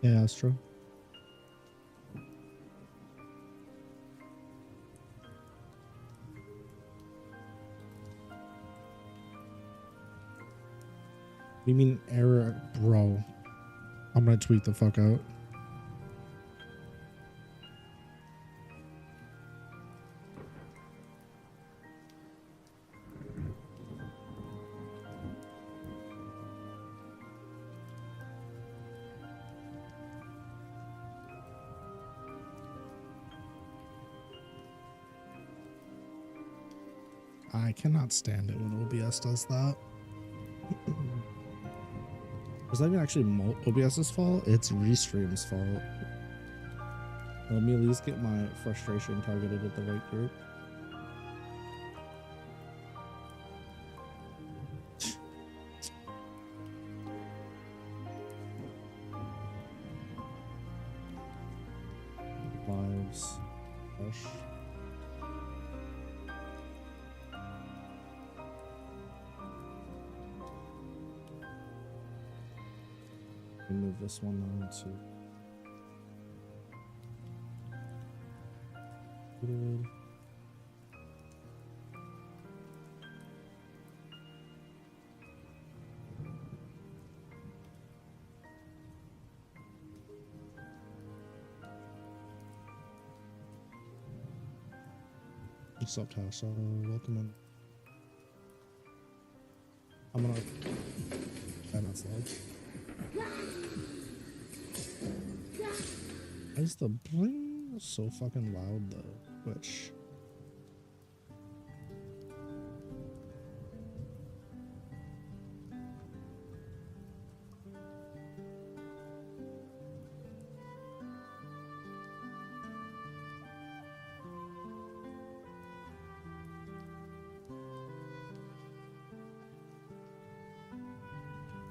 Yeah, that's true. What do you mean error? Bro, I'm gonna tweak the fuck out. I cannot stand it when OBS does that. It's not even actually OBS's fault, it's Restream's fault. Let me at least get my frustration targeted at the right group. Lives. Fresh. Move this one on to good. What's up, Tasha? Welcome in. I'm gonna try not to lag. Why is the bling so fucking loud though? Which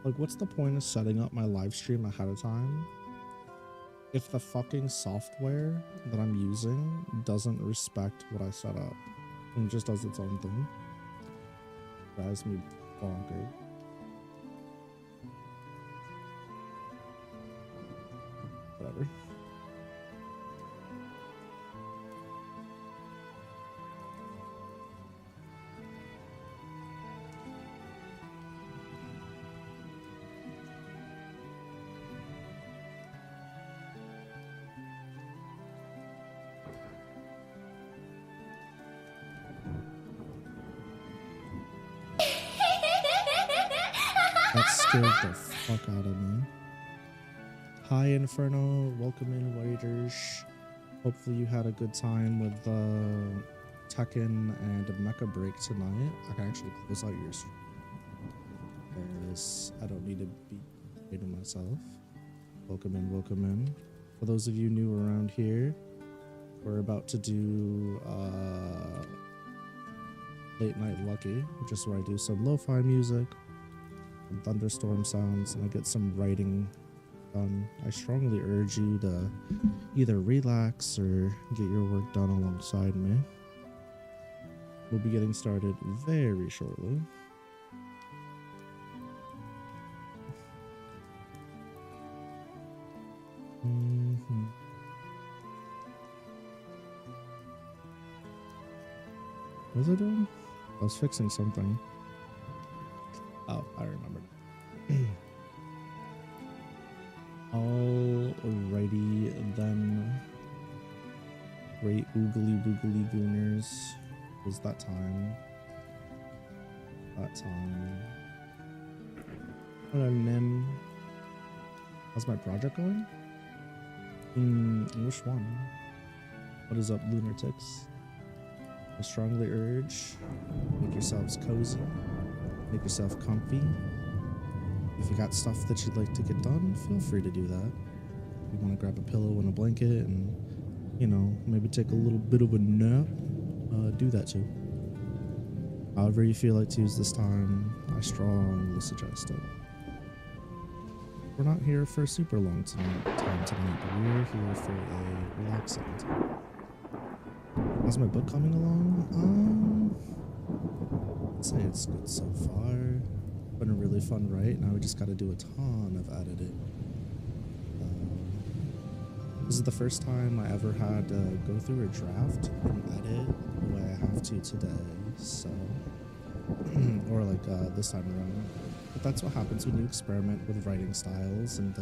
like, what's the point of setting up my live stream ahead of time if the fucking software that I'm using doesn't respect what I set up and just does its own thing? Drives me bonkers. Whatever. That scared the fuck out of me. Hi Inferno, welcome in Waiters. Hopefully you had a good time with Tekken and Mecha Break tonight. I can actually close out your stream because I don't need to be hating myself. Welcome in, welcome in. For those of you new around here, we're about to do Late Night Lucky, which is where I do some lo-fi music, some thunderstorm sounds, and I get some writing done. I strongly urge you to either relax or get your work done alongside me. We'll be getting started very shortly. What was I doing? I was fixing something. Oh, I remembered. Alrighty then. Great oogly boogly gooners. It was that time. Hello, Nim. How's my project going? Which one? What is up, lunatics? I strongly urge, make yourselves cozy, make yourself comfy. If you got stuff that you'd like to get done, feel free to do that. If you want to grab a pillow and a blanket and, you know, maybe take a little bit of a nap, do that too. However you feel like to use this time, I strongly suggest it. We're not here for a super long time tonight, but we're here for a relaxing time. How's my book coming along? I'd say it's good so far. Been a really fun write. Now we just got to do a ton of editing. This is the first time I ever had to go through a draft and edit the way I have to today, so, or like this time around. But that's what happens when you experiment with writing styles and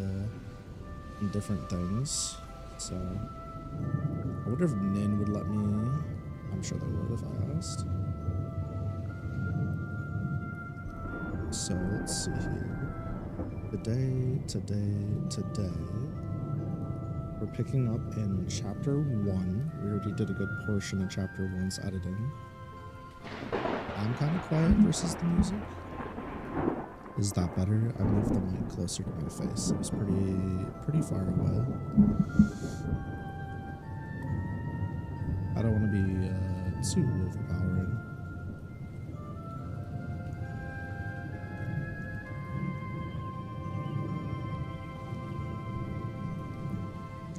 different things. So, I wonder if Nin would let me. I'm sure they would if I asked. So let's see here. Today. We're picking up in chapter 1. We already did a good portion of chapter 1's editing. I'm kind of quiet versus the music. Is that better? I moved the mic closer to my face. It was pretty far away. I don't want to be too overpowering.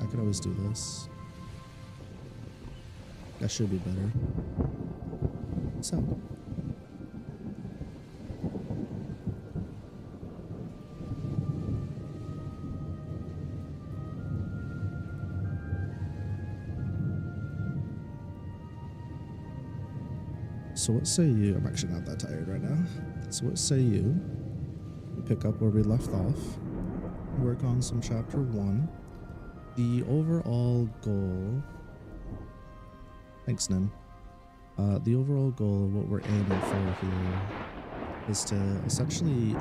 I could always do this. That should be better. So. So what say you, I'm actually not that tired right now. So what say you pick up where we left off, work on some chapter 1. The overall goal, thanks Nim, the overall goal of what we're aiming for here is to essentially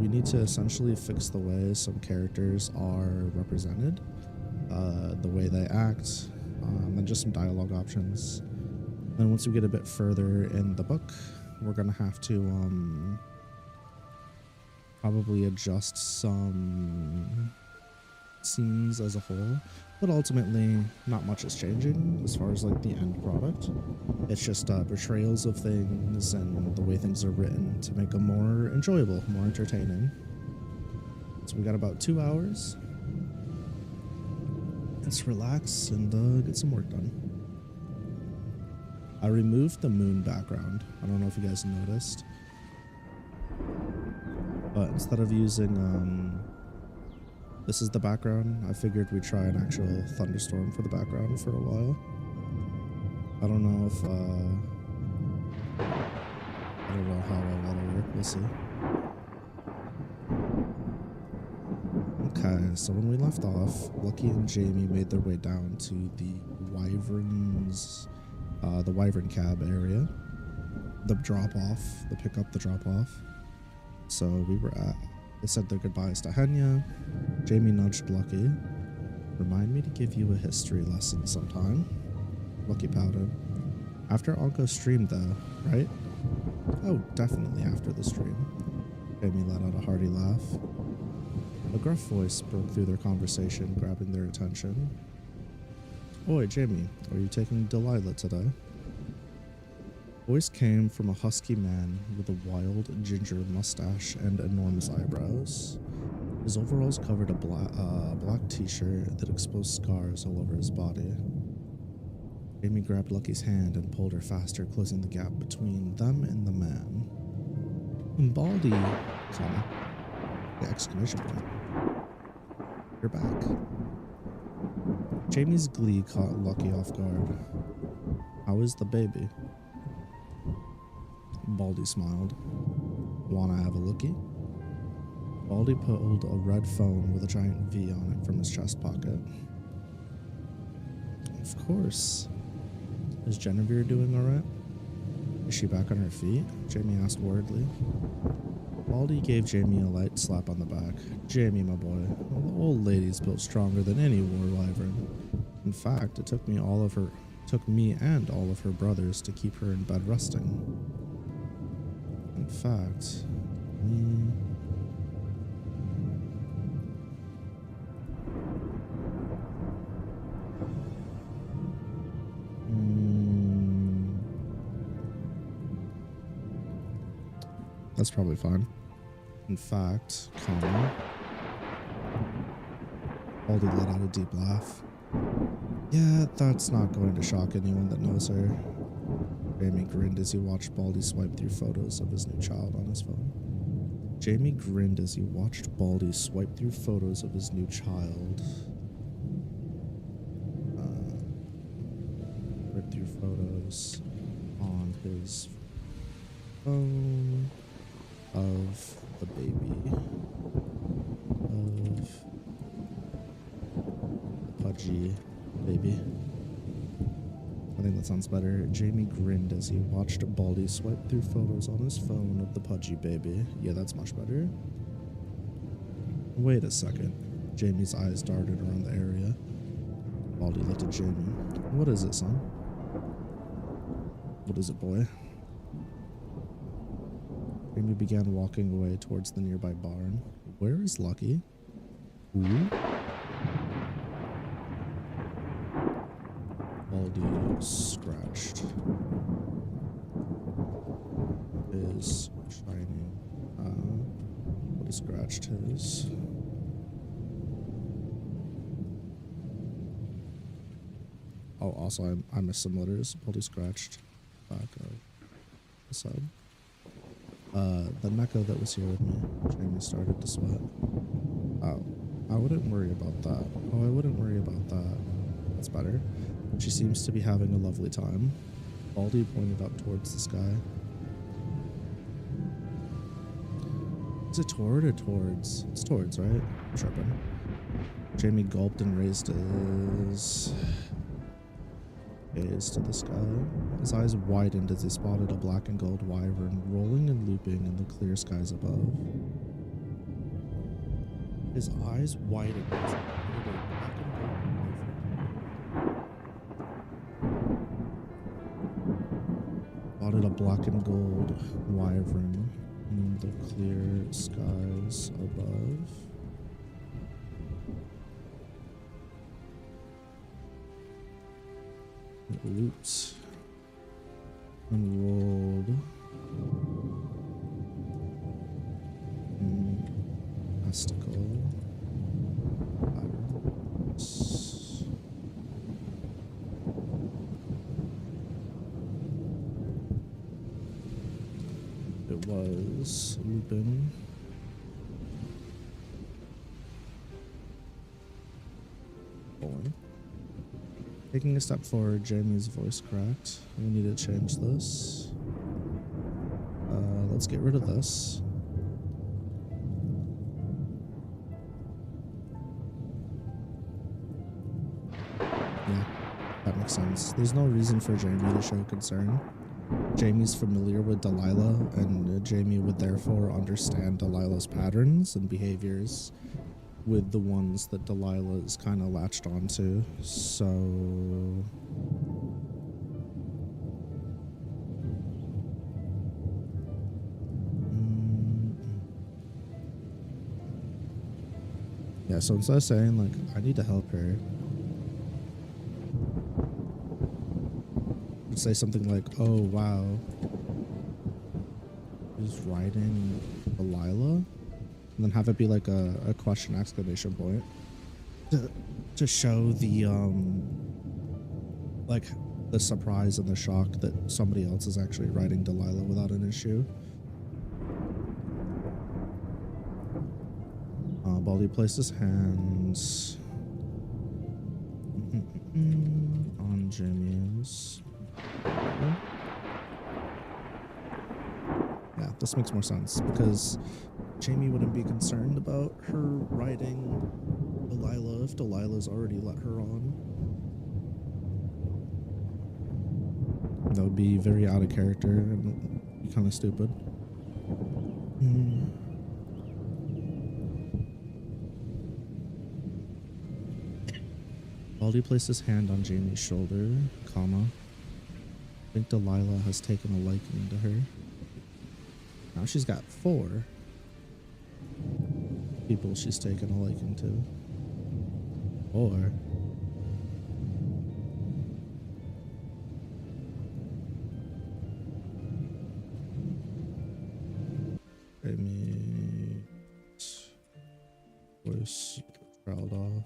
we need to essentially fix the way some characters are represented, the way they act, and just some dialogue options. And once we get a bit further in the book, we're gonna have to probably adjust some scenes as a whole, but ultimately not much is changing as far as like the end product. It's just portrayals of things and the way things are written to make them more enjoyable, more entertaining. So we got about 2 hours. Let's relax and get some work done. I removed the moon background. I don't know if you guys noticed, but instead of using this is the background, I figured we'd try an actual thunderstorm for the background for a while. I don't know if I don't know how well that'll work. We'll see. Okay, so when we left off, Lucky and Jamie made their way down to the Wyvern cab area. The drop-off, the pickup, the drop-off. So they said their goodbyes to Hainme. Jamie nudged Lucky. Remind me to give you a history lesson sometime. Lucky pouted. After Algo streamed though, right? Oh, definitely after the stream. Jamie let out a hearty laugh. A gruff voice broke through their conversation, grabbing their attention. Oi, Jamie, are you taking Delilah today? Voice came from a husky man with a wild ginger mustache and enormous eyebrows. His overalls covered a black t-shirt that exposed scars all over his body. Jamie grabbed Lucky's hand and pulled her faster, closing the gap between them and the man. Baldy, comma, the exclamation point. You're back. Jamie's glee caught Lucky off guard. How is the baby? Baldy smiled. Wanna have a lookie? Baldy pulled a red phone with a giant V on it from his chest pocket. Of course. Is Genevieve doing alright? Is she back on her feet? Jamie asked worriedly. Baldy gave Jamie a light slap on the back. Jamie, my boy, well, the old lady's built stronger than any war wyvern. In fact, it took me and all of her brothers to keep her in bed resting. In fact, that's probably fine. In fact, comma. Baldy let out a deep laugh. Yeah, that's not going to shock anyone that knows her. Jamie grinned as he watched Baldy swipe through photos of his new child on his phone. Jamie grinned as he watched Baldy swipe through photos of his new child. Swipe through photos on his phone of the baby. Of the pudgy baby. I think that sounds better. Jamie grinned as he watched Baldy swipe through photos on his phone of the pudgy baby. Yeah, that's much better. Wait a second. Jamie's eyes darted around the area. Baldy looked at Jamie. What is it, son? What is it, boy? Jamie began walking away towards the nearby barn. Where is Lucky? Ooh. Baldy scratched his shining. Baldy scratched his. Oh, also I missed some letters. Baldy scratched back of the side. The mecha that was here with me. Jamie started to sweat. Oh, I wouldn't worry about that. Oh, I wouldn't worry about that. That's better. She seems to be having a lovely time. Baldy pointed up towards the sky. Is it toward or towards? It's towards, right? I'm tripping. Jamie gulped and raised his gaze to the sky. His eyes widened as he spotted a black and gold wyvern rolling and looping in the clear skies above. His eyes widened as he spotted a black and gold wyvern. Spotted a black and gold wyvern in the clear skies above. It looped and rolled in mystical patterns. It was looping. Rolling. Taking a step forward, Jamie's voice cracked. We need to change this. Let's get rid of this. Yeah, that makes sense. There's no reason for Jamie to show concern. Jamie's familiar with Delilah, and Jamie would therefore understand Delilah's patterns and behaviors with the ones that Delilah is kind of latched onto. So yeah, so instead of saying like I need to help her, I'd say something like, oh wow, he's riding Delilah. And then have it be like a question exclamation point to show the like the surprise and the shock that somebody else is actually riding Delilah without an issue. Baldy placed his hands on Jamie's. Yeah, this makes more sense because Jamie wouldn't be concerned about her riding Delilah if Delilah's already let her on. That would be very out of character and be kind of stupid. Baldy placed his hand on Jamie's shoulder, comma. I think Delilah has taken a liking to her. Now she's got 4 people she's taken a liking to. Or Jamie's voice trailed off.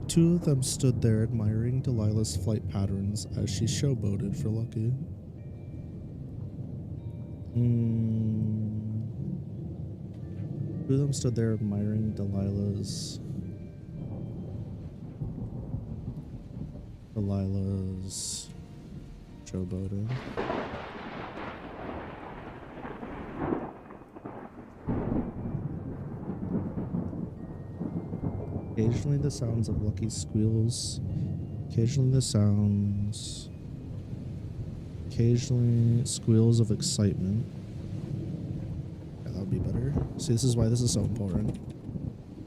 Two of them stood there admiring Delilah's flight patterns as she showboated for Lucky. Two of them stood there admiring Delilah's showboating. Occasionally the sounds of Lucky's squeals. Occasionally squeals of excitement. Yeah, that would be better. See, this is why this is so important.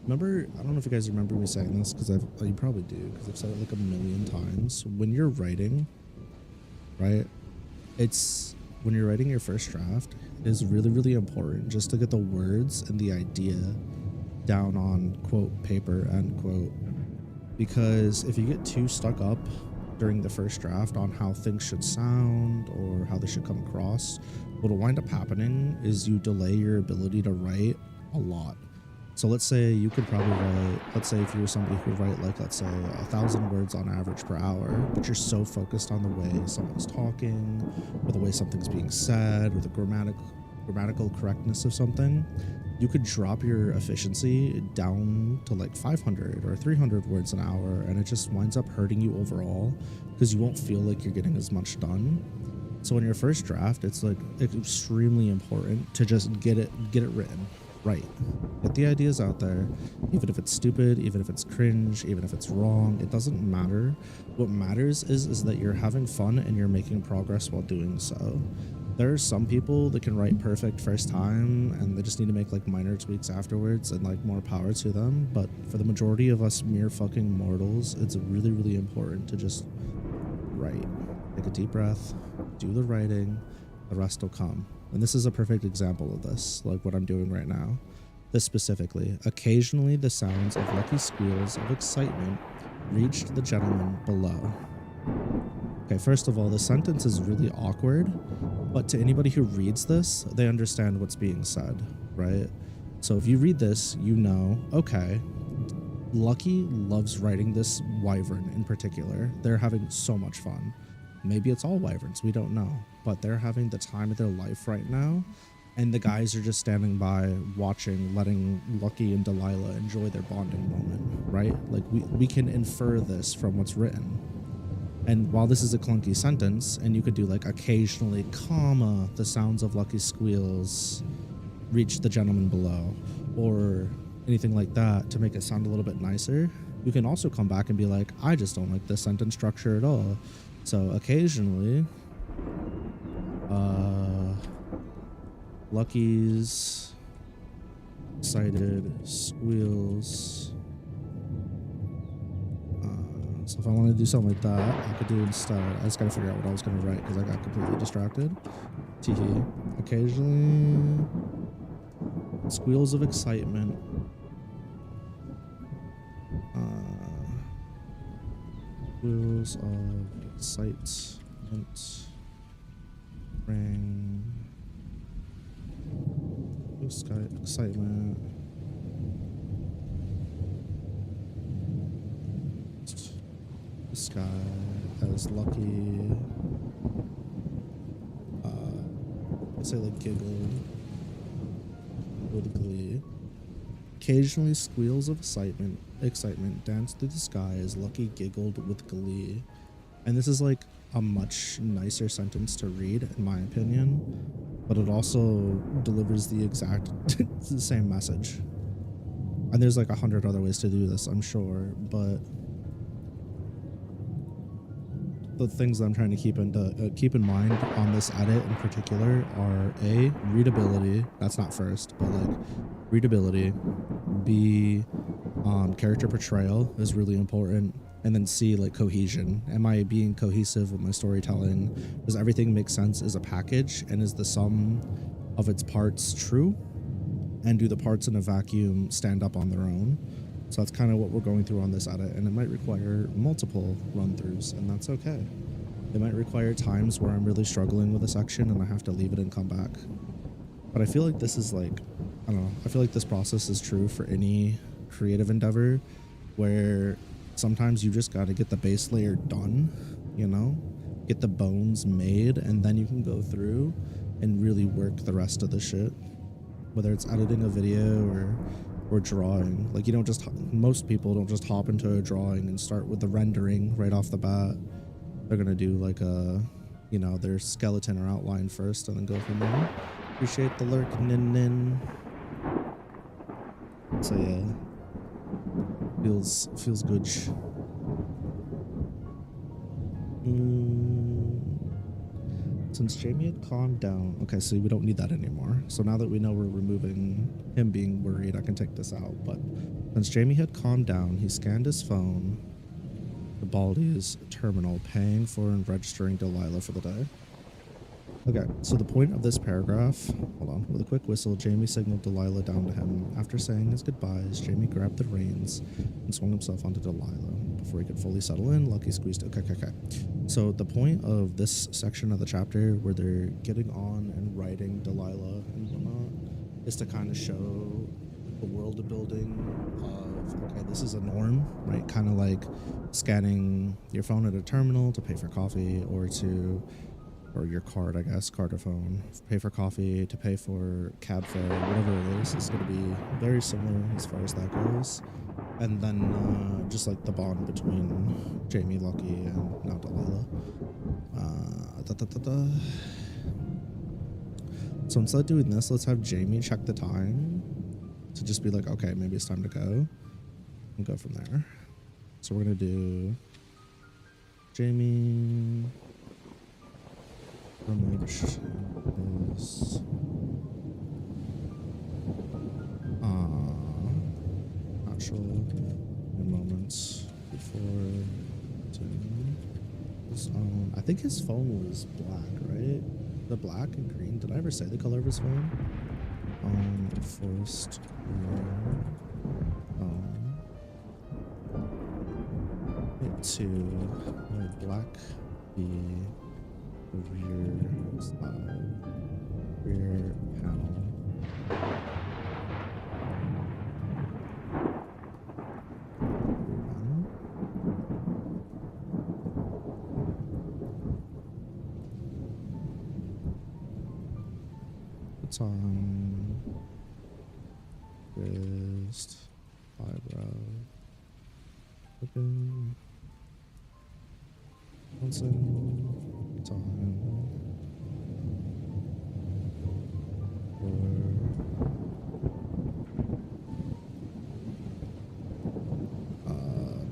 Remember, I don't know if you guys remember me saying this, because you probably do, because I've said it like a million times. When you're writing, right, when you're writing your first draft, it is really, really important just to get the words and the idea down on quote paper, end quote. Because if you get too stuck up during the first draft on how things should sound or how they should come across, what'll wind up happening is you delay your ability to write a lot. So let's say you could probably write, let's say if you were somebody who would write like, let's say 1,000 words on average per hour, but you're so focused on the way someone's talking or the way something's being said or the grammatical correctness of something, you could drop your efficiency down to like 500 or 300 words an hour, and it just winds up hurting you overall because you won't feel like you're getting as much done. So in your first draft, it's like extremely important to just get it written right. Get the ideas out there, even if it's stupid, even if it's cringe, even if it's wrong, it doesn't matter. What matters is that you're having fun and you're making progress while doing so. There are some people that can write perfect first time and they just need to make like minor tweaks afterwards, and like more power to them. But for the majority of us mere fucking mortals, it's really, really important to just write. Take a deep breath, do the writing, the rest will come. And this is a perfect example of this, like what I'm doing right now. This specifically, occasionally the sounds of lucky squeals of excitement reached the gentleman below. Okay, first of all, the sentence is really awkward, but to anybody who reads this, they understand what's being said, right? So if you read this, you know, okay, Lucky loves writing this wyvern in particular. They're having so much fun. Maybe it's all wyverns, we don't know, but they're having the time of their life right now, and the guys are just standing by watching, letting Lucky and Delilah enjoy their bonding moment, right? Like we can infer this from what's written. And while this is a clunky sentence, and you could do like occasionally, comma, the sounds of Lucky's squeals reach the gentleman below, or anything like that to make it sound a little bit nicer, you can also come back and be like, I just don't like this sentence structure at all. So occasionally, Lucky's excited squeals. So if I want to do something like that, I could do instead. I just gotta figure out what I was gonna write because I got completely distracted. Teehee. Occasionally, squeals of excitement. Squeals of excitement. Ring. Excitement. This guy has Lucky. I'd say like giggle with glee. Occasionally, squeals of excitement danced through the sky as Lucky giggled with glee. And this is like a much nicer sentence to read, in my opinion, but it also delivers the exact same message. And there's like 100 other ways to do this, I'm sure, but the things that I'm trying to keep in mind on this edit in particular are A, readability. That's not first, but like readability. B, character portrayal is really important. And then C, like cohesion. Am I being cohesive with my storytelling? Does everything make sense as a package? And is the sum of its parts true? And do the parts in a vacuum stand up on their own? So that's kind of what we're going through on this edit, and it might require multiple run-throughs, and that's okay. It might require times where I'm really struggling with a section and I have to leave it and come back. But I feel like this is like, I don't know, I feel like this process is true for any creative endeavor, where sometimes you just got to get the base layer done, you know, get the bones made, and then you can go through and really work the rest of the shit. whether it's editing a video or drawing. Like you don't just, most people don't just hop into a drawing and start with the rendering right off the bat. They're gonna do like a, you know, their skeleton or outline first and then go from there. Appreciate the lurk, nin. So yeah, feels good. Since Jamie had calmed down, okay, so we don't need that anymore. So now that we know we're removing him being worried, I can take this out. But since Jamie had calmed down, he scanned his phone, the Baldy's terminal, paying for and registering Delilah for the day. Okay, so the point of this paragraph, hold on, with a quick whistle, Jamie signaled Delilah down to him. After saying his goodbyes, Jamie grabbed the reins and swung himself onto Delilah. Before he could fully settle in, Lucky squeezed, okay. So the point of this section of the chapter where they're getting on and writing Delilah and whatnot is to kind of show the world building of, okay, this is a norm, right? Kind of like scanning your phone at a terminal to pay for coffee or your card, I guess, card or phone, pay for coffee, to pay for cab fare, whatever it is. It's going to be very similar as far as that goes. And then just like the bond between Jamie, Lucky, and now Delilah. So instead of doing this, let's have Jamie check the time to just be like, okay, maybe it's time to go, and go from there. So we're going to do Jamie... Rummage is natural in moments before his own. I think his phone was black, right? The black and green. Did I ever say the color of his phone? Forced it to black the rear side, rear panel. It's on wrist, eyebrow, looking, time,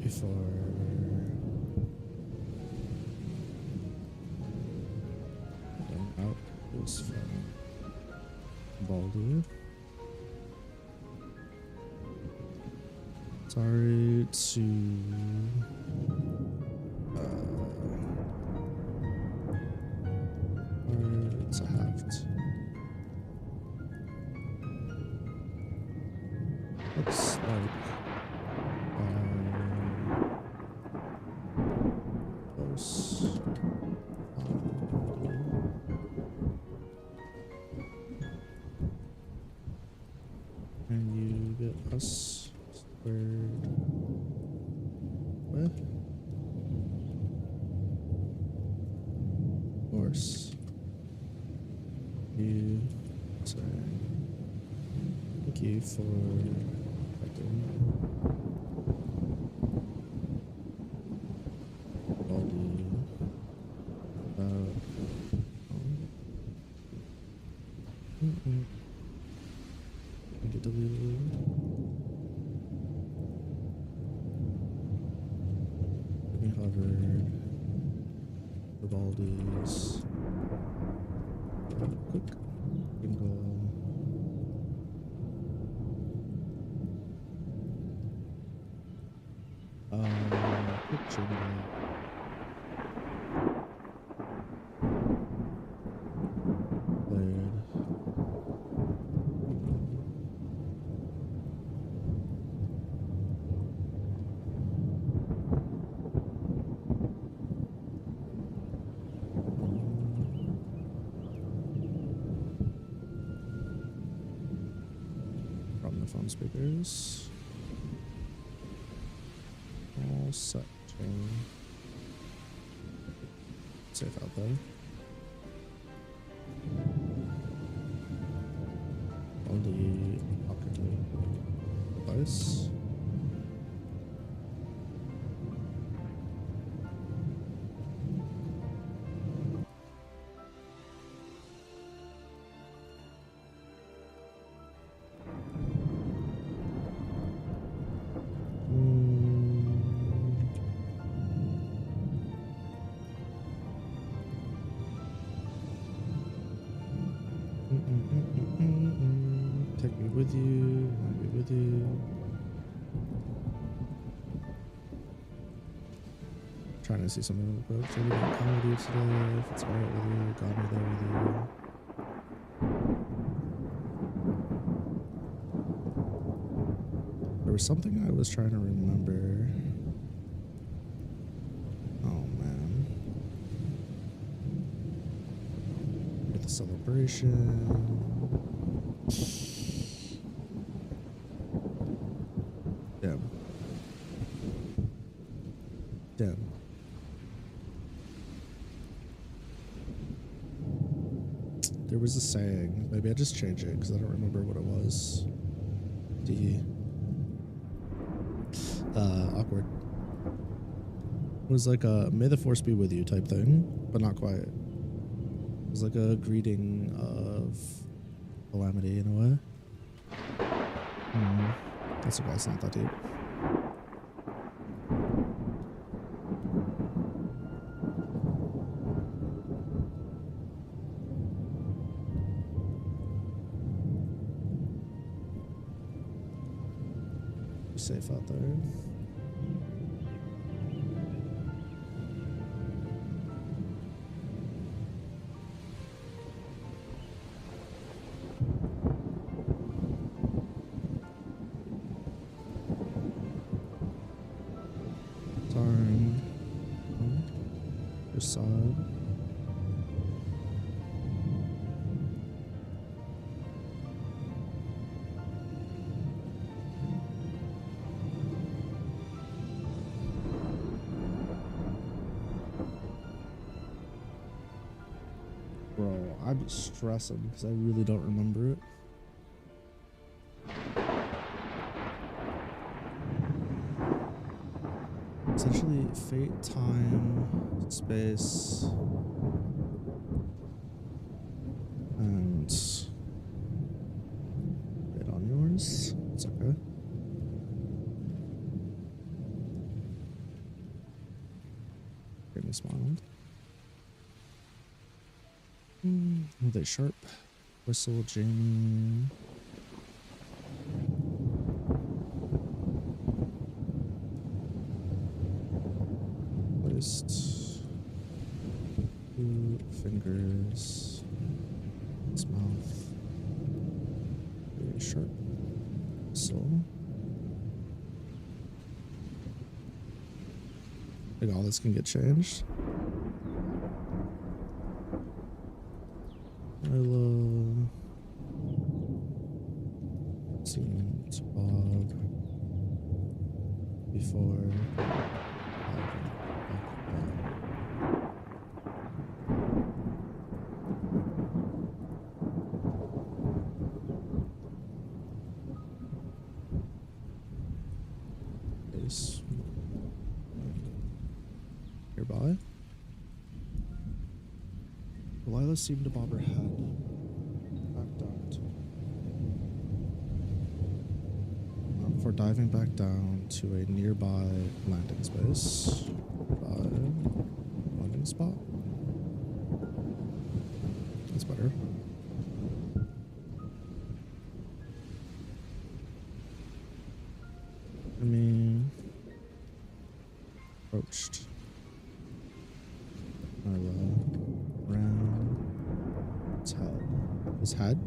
before out this from Baldy. Sorry to it's a heft. Looks like close. And you get us squared with horse. You say thank you for checking all the get deleted. Let me hover the Baldies. Quick jingle. Quick jingle. Played. From the phone speakers. All set. Safe out there. only pocket device. Take me with you. I'll be with you. Trying to see something real quick. So we can come with you today. If it's alright with you, got me there with you. There was something I was trying to remember. Oh man. With the celebration. Damn. Damn. There was a saying. Maybe I just changed it because I don't remember what it was. Awkward. It was like a "May the Force be with you" type thing, but not quite. It was like a greeting of calamity in a way. That's okay, it's not that deep. Be safe out there. Side. Bro, I'd be stressing because I really don't remember it. Essentially, fate, time, space, and bit on yours. It's okay. Jamie smiled. Are they sharp? Whistle, Jamie. Placed 2 fingers. His mouth. Very sharp. Whistle. I think all this can get changed. Seems Bob before. Nearby. Delilah seemed to bob her head back down before diving back down to a nearby landing space. Landing spot. That's better. Approached. Ran his head.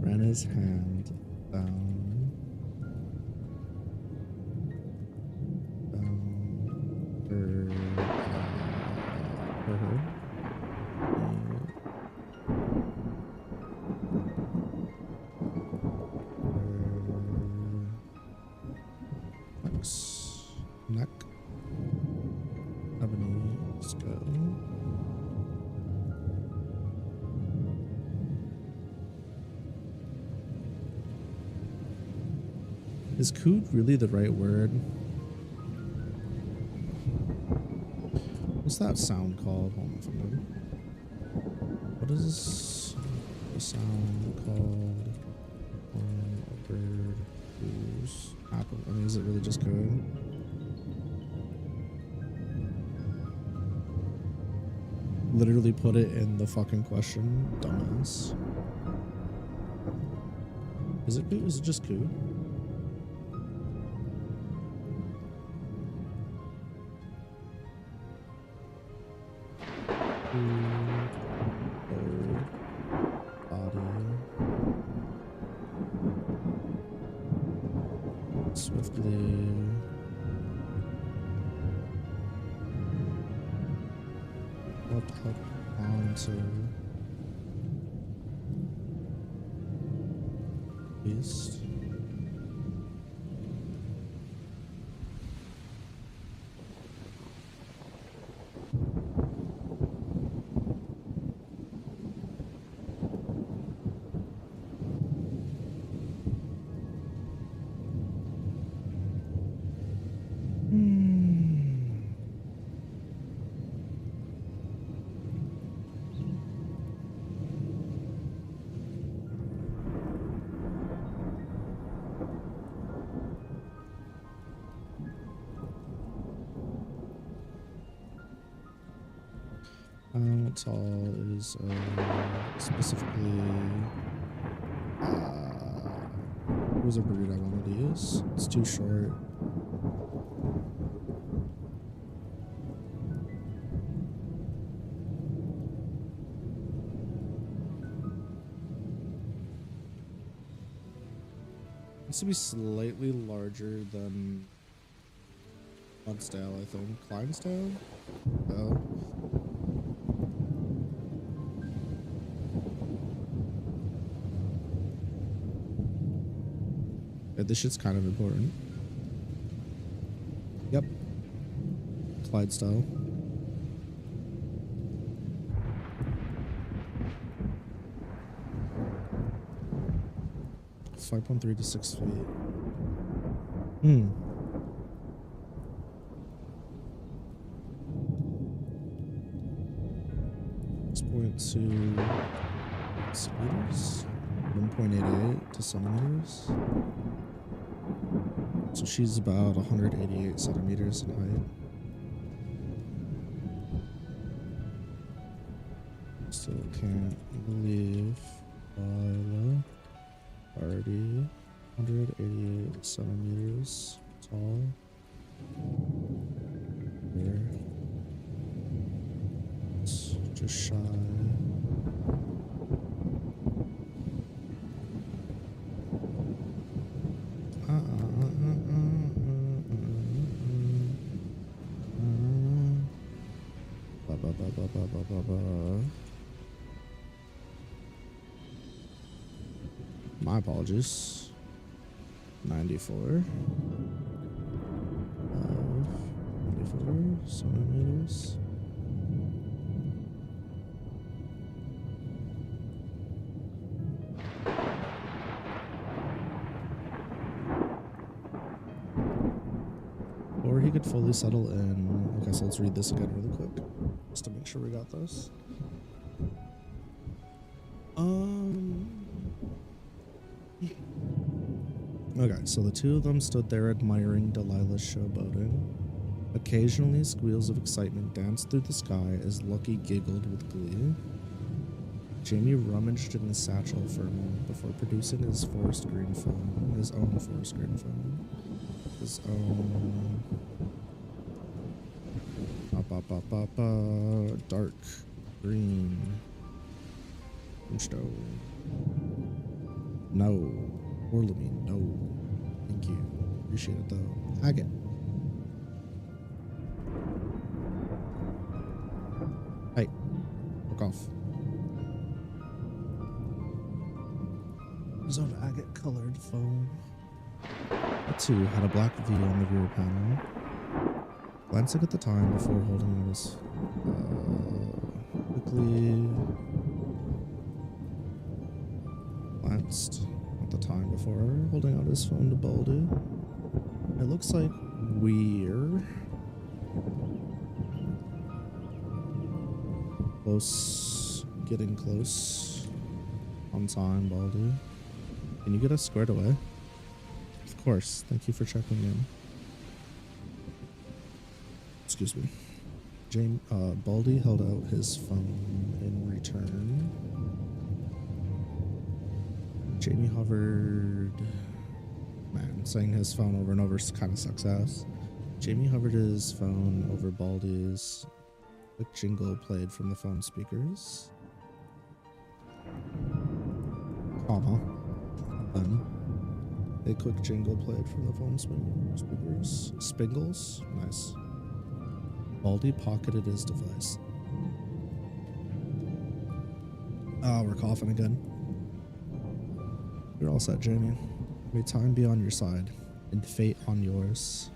Ran his hand down her. Neck. Ebony skull. Is coot really the right word? What's that sound called? Hold on for a minute. What is the sound called when a bird coos? Apple. I mean, is it really just good? Literally put it in the fucking question, dumbass. Is it coot? Is it just coot? Swiftly up onto east. What tall is specifically what was a breed I wanted to use? It's too short. This would be slightly larger than Clydesdale, I think. Clydesdale? Oh. Yeah, this shit's kind of important. Yep. Clydesdale. It's 5.3 to 6 feet. 6.2 centimeters. 1.88 to centimeters. So she's about 188 centimeters in height. Still can't believe Lila already 188 centimeters tall. There. It's just shy. My apologies. 94. 94 centimeters. Or he could fully settle in. Okay, so let's read this again really quick, just to make sure we got this. Okay, so the two of them stood there admiring Delilah's showboating. Occasionally, squeals of excitement danced through the sky as Lucky giggled with glee. Jamie rummaged in his satchel for a moment before producing his forest green film, his own forest green film. His own dark green stone. No, Orlamine, no. Thank you. Appreciate it though. Agate. Hey, fuck off. His own agate colored foam. The two had a black V on the rear panel. Glancing at the time before holding notice. Quickly glanced at the time before, holding out his phone to Baldy. It looks like we're close, getting close. On time, Baldy. Can you get us squared away? Of course. Thank you for checking in. Excuse me. Baldy held out his phone in return. Jamie hovered. Man, saying his phone over and over kind of sucks ass. Jamie hovered his phone over Baldy's. Quick jingle played from the phone speakers. Comma. Then a quick jingle played from the phone speakers. Spingles. Nice. Baldy pocketed his device. Oh, we're coughing again. You're all set, Jamie. May time be on your side, and fate on yours.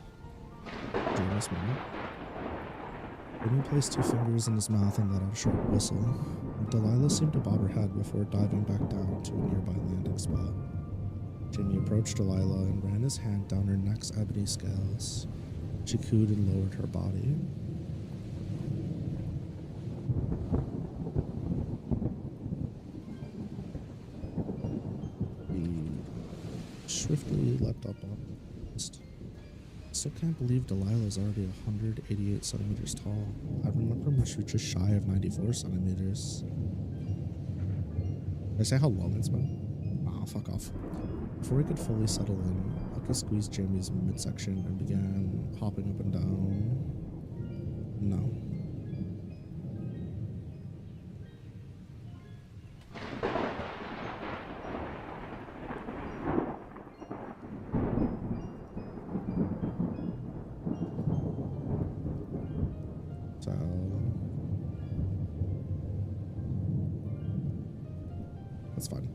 Jamie smiled. Jamie placed 2 fingers in his mouth and let out a short whistle. Delilah seemed to bob her head before diving back down to a nearby landing spot. Jamie approached Delilah and ran his hand down her neck's ebony scales. She cooed and lowered her body. Swiftly leapt up on the list. I still can't believe Delilah's already 188 centimeters tall. I remember when she was just shy of 94 centimeters. Did I say how long it's been? Ah, fuck off. Before we could fully settle in, Lucky squeezed Jamie's midsection and began hopping up and down. No. That's fine.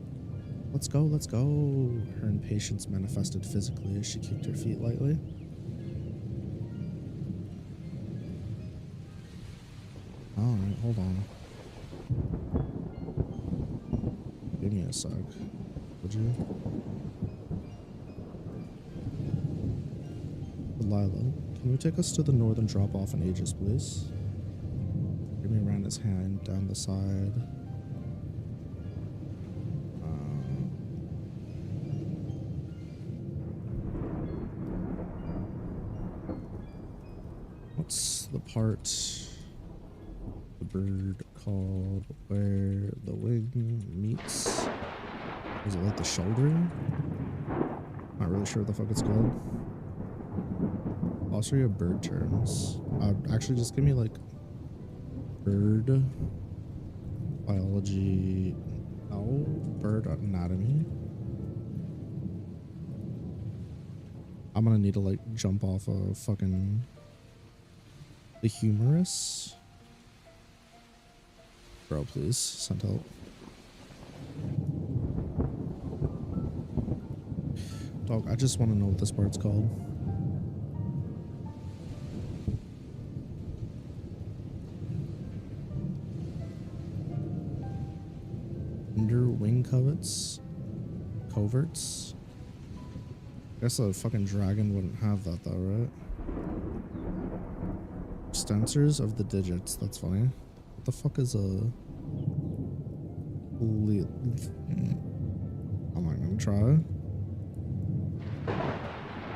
Let's go, let's go. Her impatience manifested physically as she kicked her feet lightly. Alright, hold on. Give me a sec, would you? Delilah, can you take us to the northern drop-off in Aegis, please? Jimmy ran his hand down the side. What's the part, the bird called, where the wing meets? Is it like the shoulder? Not really sure what the fuck it's called. Glossary of bird terms. Actually, just give me like bird biology. No, bird anatomy. I'm gonna need to like jump off a fucking the humerus. Bro, please send help. Dog, I just want to know what this part's called. Under wing coverts. I guess a fucking dragon wouldn't have that though, right? Extensors of the digits. That's funny. What the fuck is a? I'm not gonna try.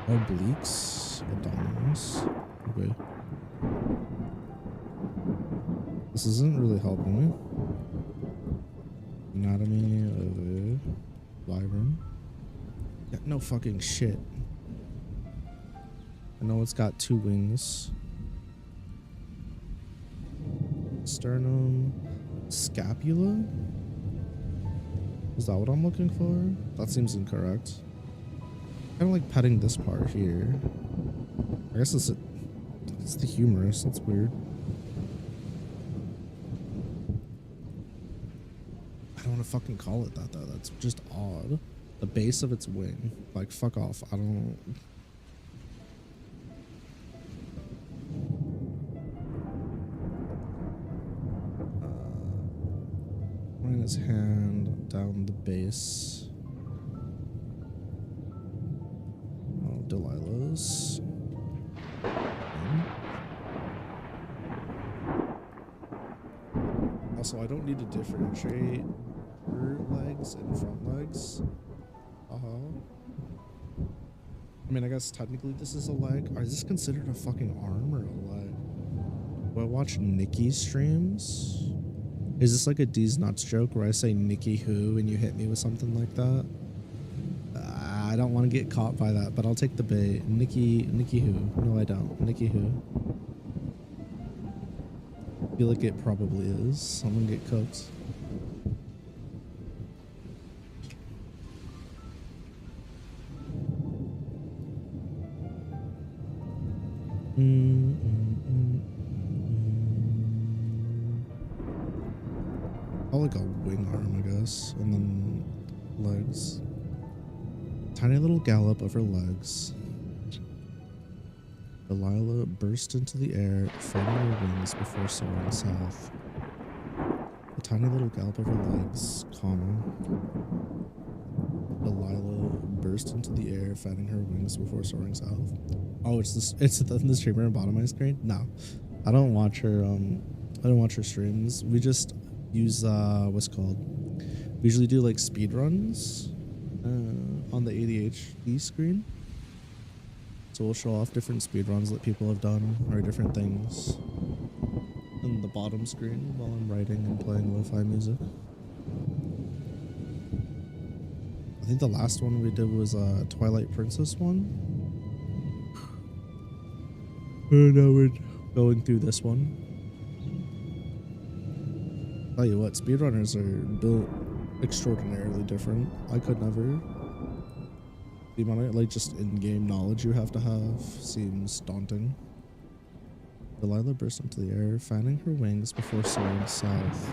Obliques, abdominals. Okay. This isn't really helping me. Anatomy of a wyvern. Yeah, no fucking shit. I know it's got 2 wings. Sternum, scapula? Is that what I'm looking for? That seems incorrect. Kind of like petting this part here. I guess it's the humerus. That's weird. I don't want to fucking call it that though. That's just odd. The base of its wing. Like, fuck off. I don't. Ran his hand down the base. Delilah's. Also, I don't need to differentiate rear legs and front legs. I mean, I guess technically this is a leg. Is this considered a fucking arm or a leg? Do I watch Nikki's streams? Is this like a D's Nuts joke where I say Nikki who and you hit me with something like that? I don't want to get caught by that, but I'll take the bait. Nikki who? No, I don't. Nikki who? I feel like it probably is. I'm gonna get cooked. Oh, like a wing arm, I guess, and then legs. Tiny little gallop of her legs. Delilah burst into the air, fanning her wings before soaring south. A tiny little gallop of her legs, comma. Delilah burst into the air, fanning her wings before soaring south. Oh, it's the streamer on bottom of my screen? No. I don't watch her streams. We just use what's it called? We usually do like speed runs on the ADHD screen. So we'll show off different speed runs that people have done or different things in the bottom screen while I'm writing and playing lo-fi music. I think the last one we did was a Twilight Princess one. And now we're going through this one. Tell you what, speedrunners are built extraordinarily different. I could never. The amount of, like, just in-game knowledge you have to have seems daunting. Delilah burst into the air, fanning her wings before soaring south.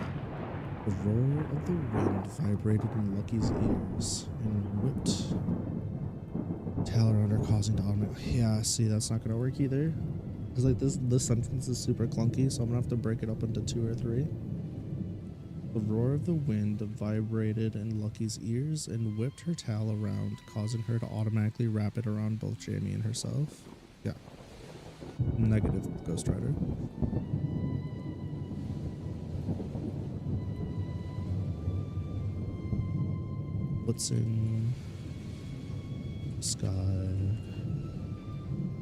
The roar of the wind vibrated in Lucky's ears and whipped tail around her, causing to automate. Yeah, see, that's not gonna work either. Because like this sentence is super clunky, so I'm gonna have to break it up into 2 or 3. The roar of the wind vibrated in Lucky's ears and whipped her tail around, causing her to automatically wrap it around both Jamie and herself. Yeah. Negative, Ghost Rider. Blitzing. Sky.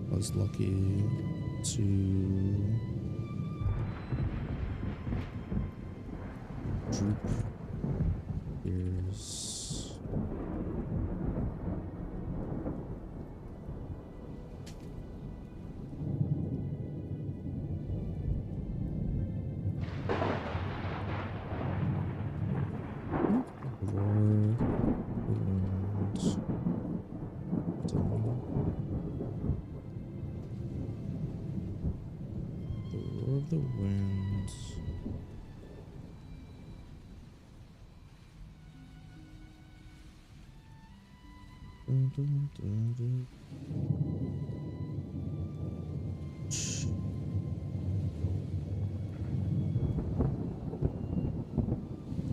Was Lucky to droop ears. The roar of the wind. I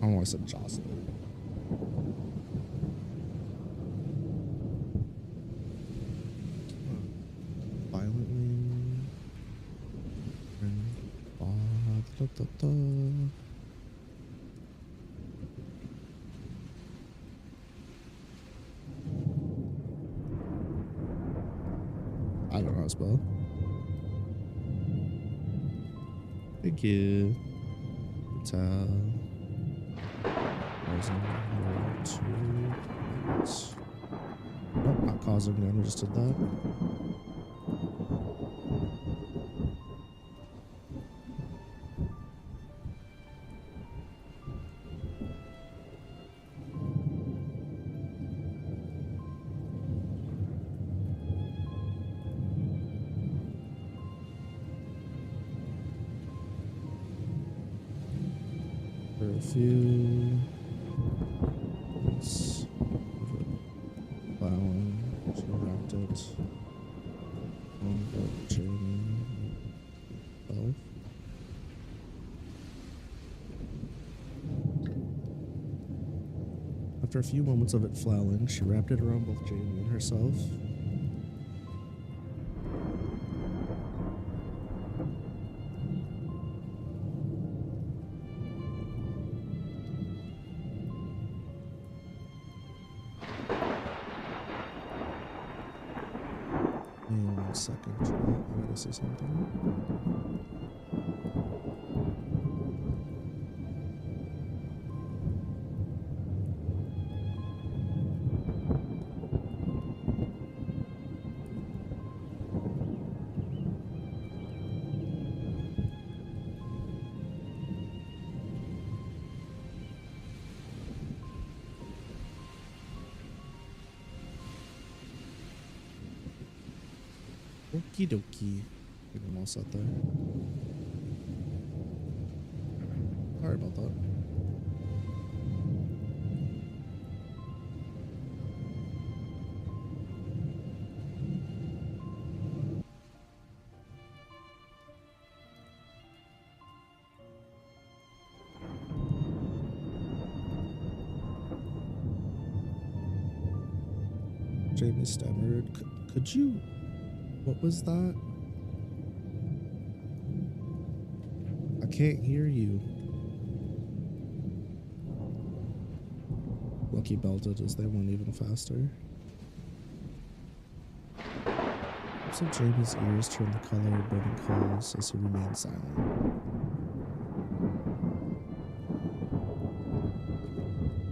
don't know why I said Jocelyn. Violently. I don't know how to spell. Thank you. Nope, not causing damage, just did that. A few. Let's plowing. She wrapped it. On the chain. Oh. After a few moments of it flailing, she wrapped it around both Jamie and herself. second. I gotta say something. Okie dokie. We can all set there. Sorry about that. Jamie stammered. Could you? What was that? I can't hear you. Lucky belted as they went even faster. So Jamie's ears turned the color of burning coals as he remained silent.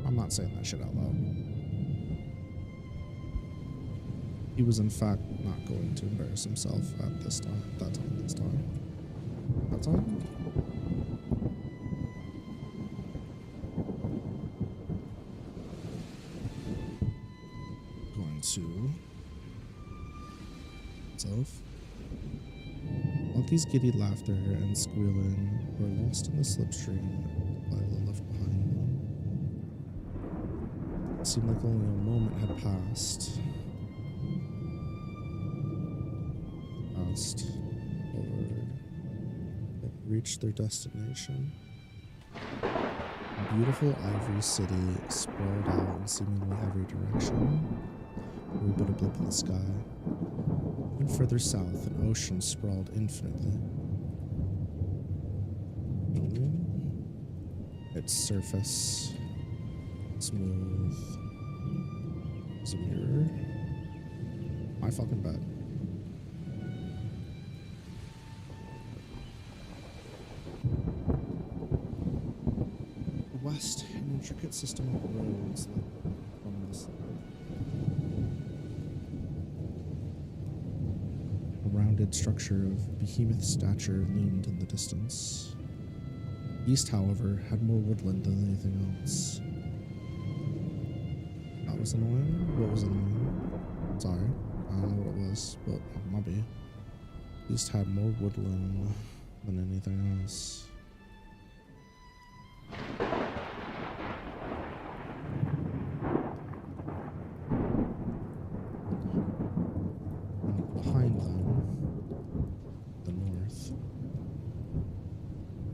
I'm not saying that shit out loud. He was in fact not going to embarrass himself at this time. That time? Going to himself. Lucky's giddy laughter and squealing were lost in the slipstream Lila left behind them. It seemed like only a moment had passed. Forward, and reached their destination. A beautiful ivory city sprawled out in seemingly every direction, every but a blip in the sky. Even further south, an ocean sprawled infinitely. Its surface smooth as a mirror. My fucking bed. West, an intricate system of roads led from the south. A rounded structure of behemoth stature loomed in the distance. East, however, had more woodland than anything else. That was annoying? What was annoying? Sorry, I don't know what it was, but it might be. East had more woodland than anything else. Behind them, the north.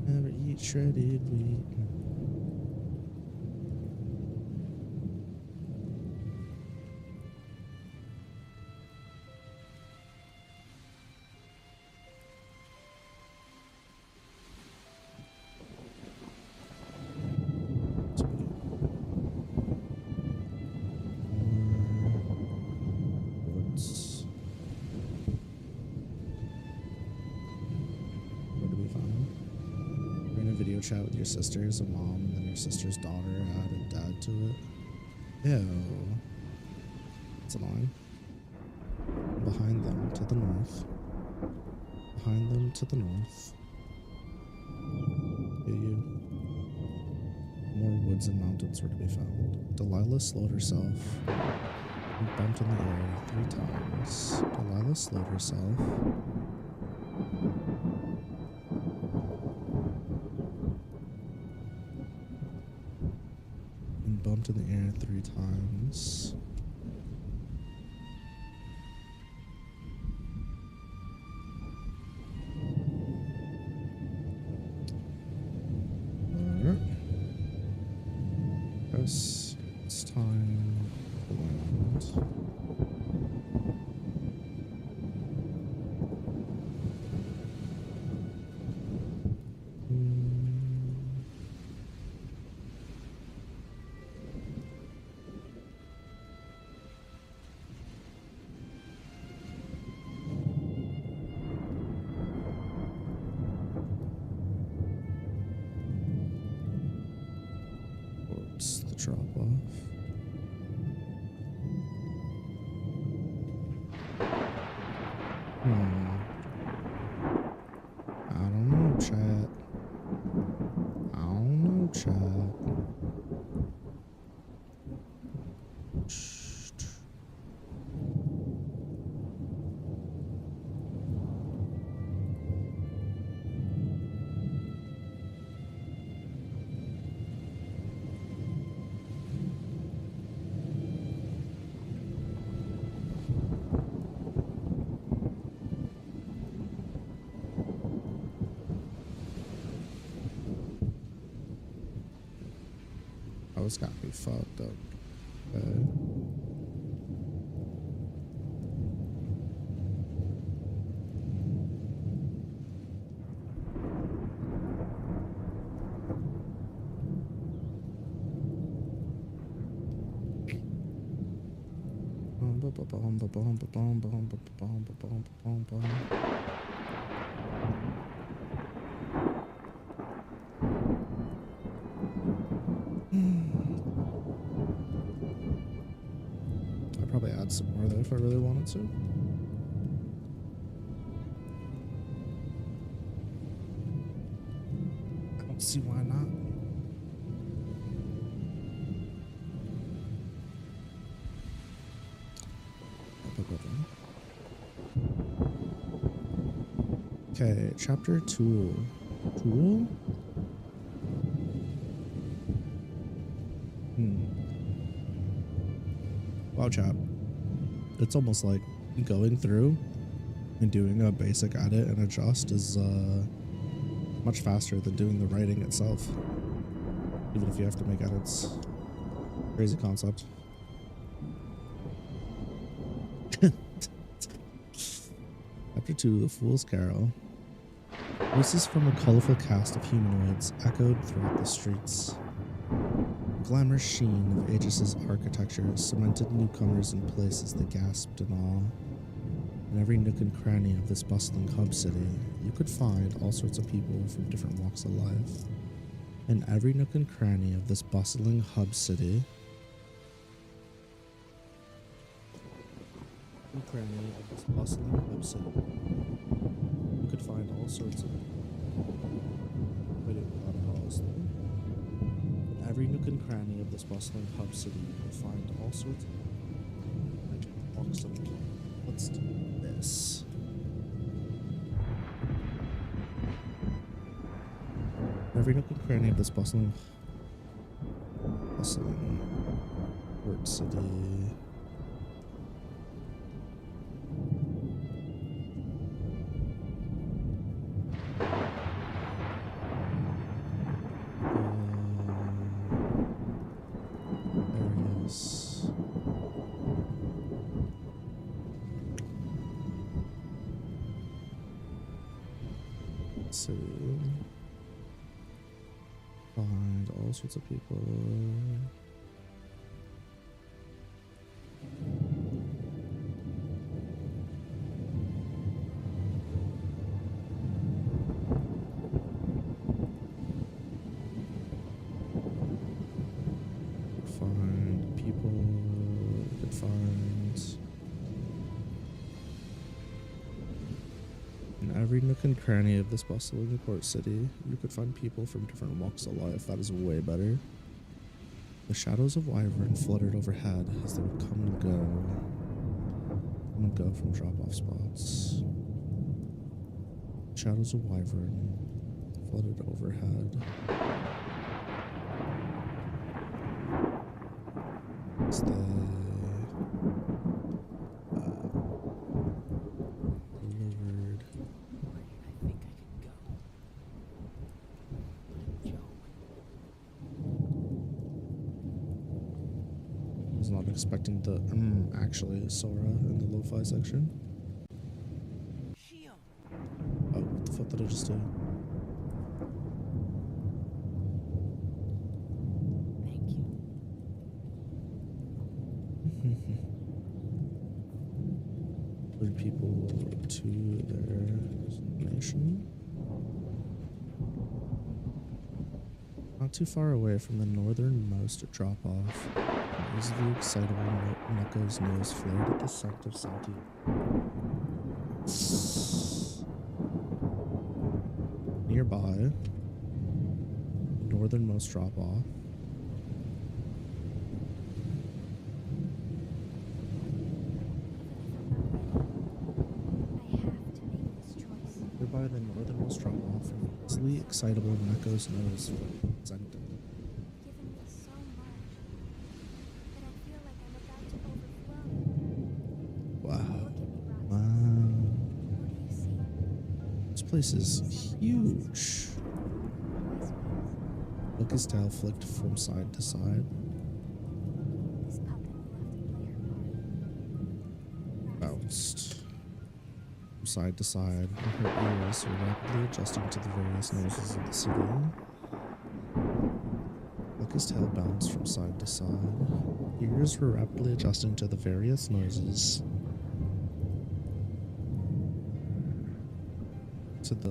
Never eat shredded wheat. Chat with your sister as a mom, and then your sister's daughter added dad to it. Ew. That's annoying. Behind them to the north. Behind them to the north. You. More woods and mountains were to be found. Delilah slowed herself and bumped in the air 3 times. Delilah slowed herself. Bumped in the air 3 times. Alright. Guess it's time to land. drop off. I don't know, chat. I don't know, chat. Oh, it's got me fucked up. I'd probably add some more though if I really wanted to. I don't see why not. Okay, chapter 2. Tool? Wow, chat. It's almost like going through and doing a basic edit and adjust is much faster than doing the writing itself. Even if you have to make edits. Crazy concept. Chapter 2, The Fool's Carol. Voices from a colorful cast of humanoids echoed throughout the streets. The glamorous sheen of Aegis's architecture cemented newcomers in place as they gasped in awe. In every nook and cranny of this bustling hub city, you could find all sorts of people from different walks of life. In every nook and cranny of this bustling hub city, you could find all sorts of In every nook and cranny of this bustling hub city, you could find all sorts of walks of life. Let's do this. In every nook and cranny of this bustling port city. So find all sorts of people. Find people. You could find in every nook and cranny of this bustling port city, you could find people from different walks of life. That is way better. The shadows of Wyvern fluttered overhead as they would come and go from drop-off spots. Shadows of Wyvern fluttered overhead as they delivered. I was not expecting the actually Sora in the lo-fi section. Oh, what the fuck did I just do? Thank you. Lead people to their destination. Not too far away from the northernmost drop-off, an easily excitable Neko's nose flared at the scent of salty. Nearby, the northernmost drop-off, nearby the northernmost drop-off, an easily excitable Neko's nose flared at the scent of. Place is huge. Look, his tail flicked from side to side. Bounced from side to side, and her ears were rapidly adjusting to the various noises of the city. Look, his tail bounced from side to side. Ears were rapidly adjusting to the various noises. To the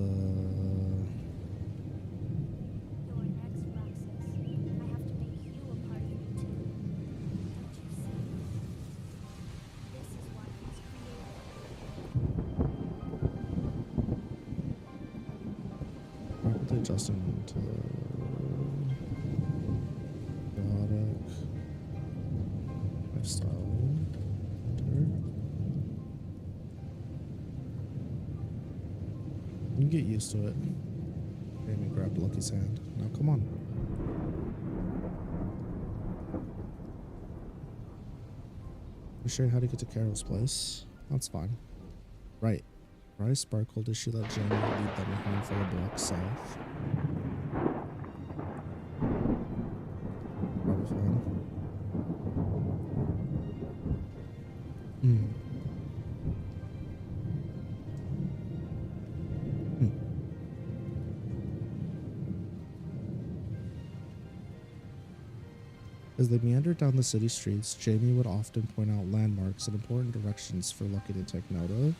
rapidly adjusting to chaotic lifestyle. You get used to it. Hainme grabbed Lucky's hand. Now come on. You show you how to get to Carol's place. That's fine. Right. Her eyes sparkled as she let Jamie lead them a handful of blocks south. Probably fine. As they meandered down the city streets, Jamie would often point out landmarks and important directions for Lucky to take note of.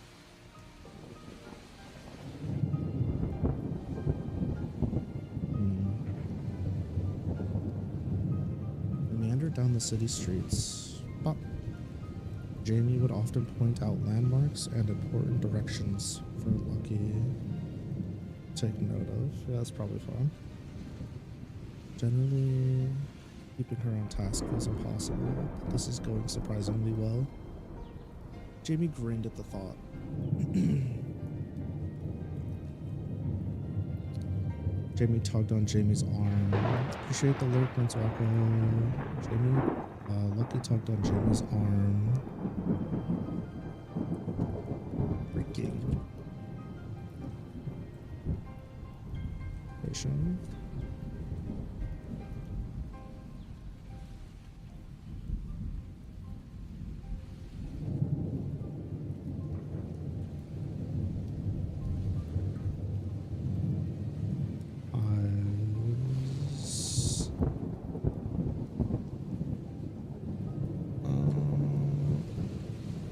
They meandered down the city streets. But Jamie would often point out landmarks and important directions for Lucky to take note of. Yeah, that's probably fun. Generally, keeping her on task feels impossible, but this is going surprisingly well. Jamie grinned at the thought. Jamie tugged on Jamie's arm. Appreciate the lurk, Tarako. Jamie, Lucky tugged on Jamie's arm. Freaking. Patient.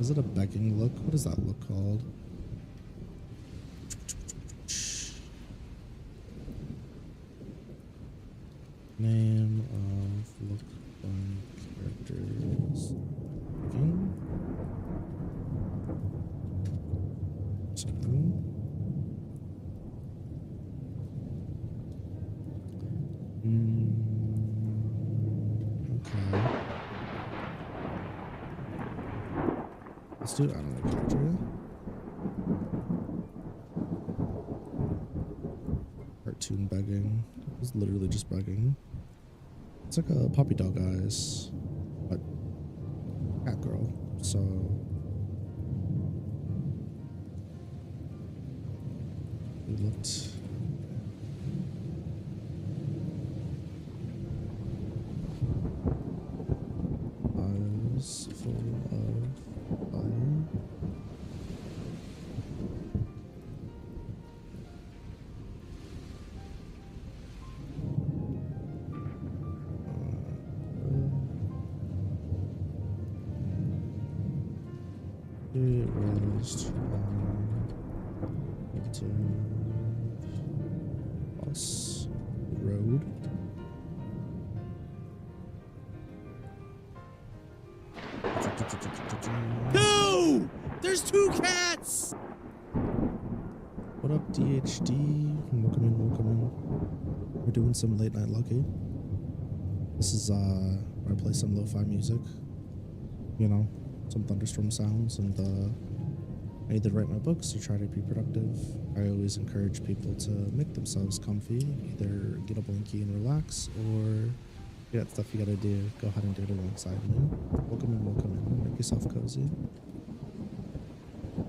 Is it a begging look? What is that look called? Name of look like characters. Begging. Okay. Let's do animal character. Cartoon begging. It's literally just begging. It's like a puppy dog eyes, but cat girl. So we looked. Eyes full of fire. It was to us road. No! There's 2 cats! What up, DHD? Welcome in, welcome in. We're doing some late night lucky. This is where I play some lo-fi music. You know, some thunderstorm sounds, and I either write my books or try to be productive. I always encourage people to make themselves comfy, either get a blankie and relax, or you got stuff you gotta do, go ahead and do it alongside me. Welcome in, welcome in. Make yourself cozy.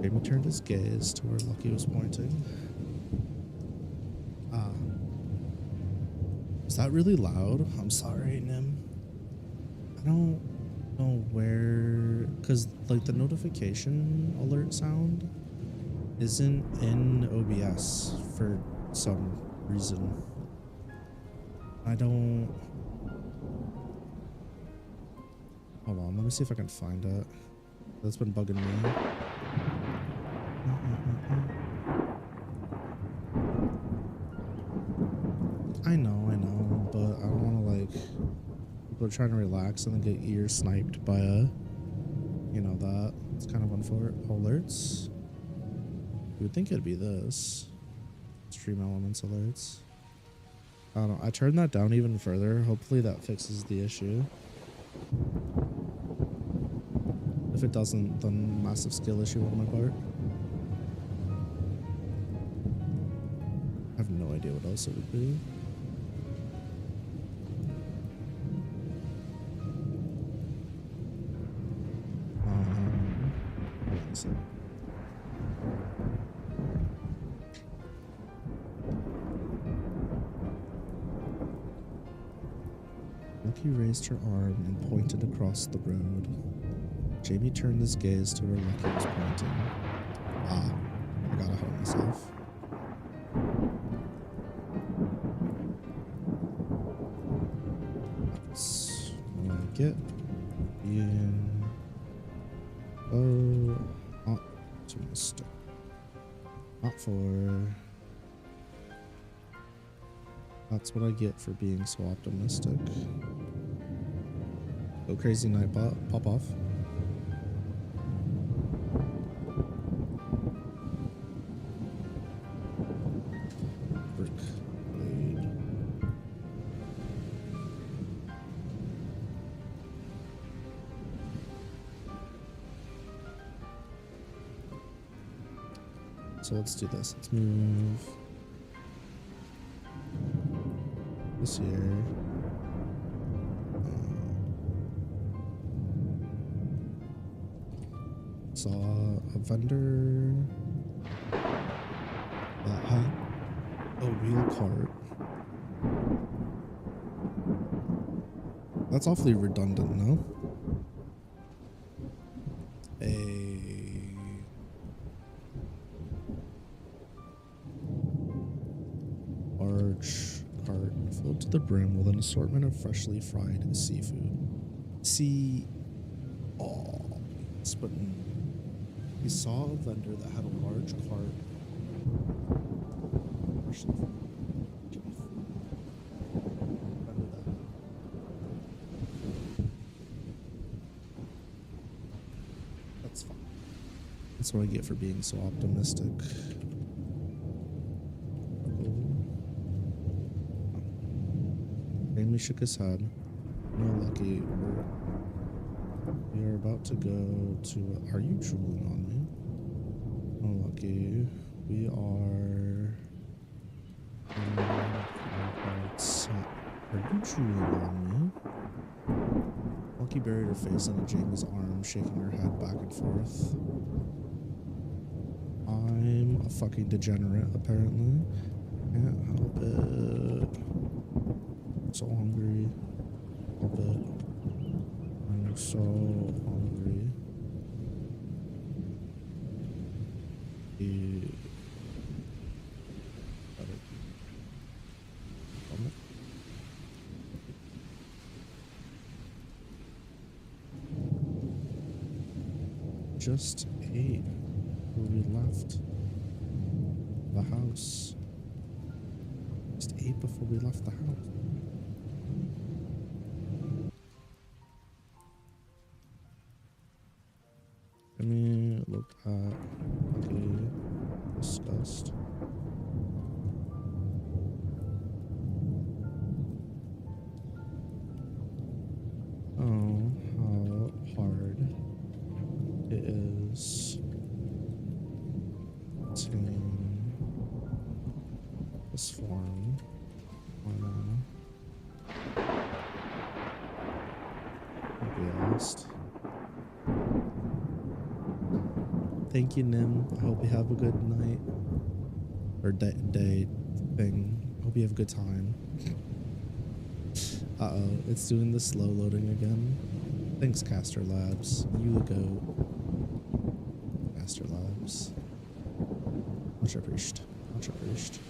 Jamie turned his gaze to where Lucky was pointing. Is that really loud? I'm sorry, Nim. I don't know where, because like the notification alert sound isn't in OBS for some reason. I don't. Hold on, let me see if I can find it. That's been bugging me. I know, but I don't want to like. People are trying to relax and then get ear sniped by a. You know that. It's kind of unfortunate. Alerts. You would think it'd be this. Stream elements alerts. I don't know. I turned that down even further. Hopefully that fixes the issue. If it doesn't, then massive skill issue on my part. I have no idea what else it would be. Hold on a sec. Lucky raised her arm and pointed across the road. Jamie turned his gaze to where Lucky was pointing. Ah, I gotta help myself. That's what I get. Being optimistic. Not for. That's what I get for being so optimistic. Go crazy night pop off. Brick blade. So let's do this. Let's move this here. Saw a vendor that had a wheel cart. That's awfully redundant, no? A large cart filled to the brim with an assortment of freshly fried seafood. But he saw a vendor that had a large cart. That's fine. That's what I get for being so optimistic. Hainme shook his head. No, Lucky, we are about to go to. Are you drooling on me? Oh, Lucky, we are. Are you drooling on me? Lucky buried her face into Jamie's arm, shaking her head back and forth. I'm a fucking degenerate, apparently. Can't help it. So hungry. Help it. I'm so hungry. Just ate where we left the house. Just ate before we left the house. looked at. Okay, discussed. Oh, how hard it is to this form. Thank you, Nim. I hope you have a good night or day thing. Hope you have a good time. Uh-oh, it's doing the slow loading again. Thanks, Caster Labs. You go, Caster Labs. Much appreciated. Much appreciated.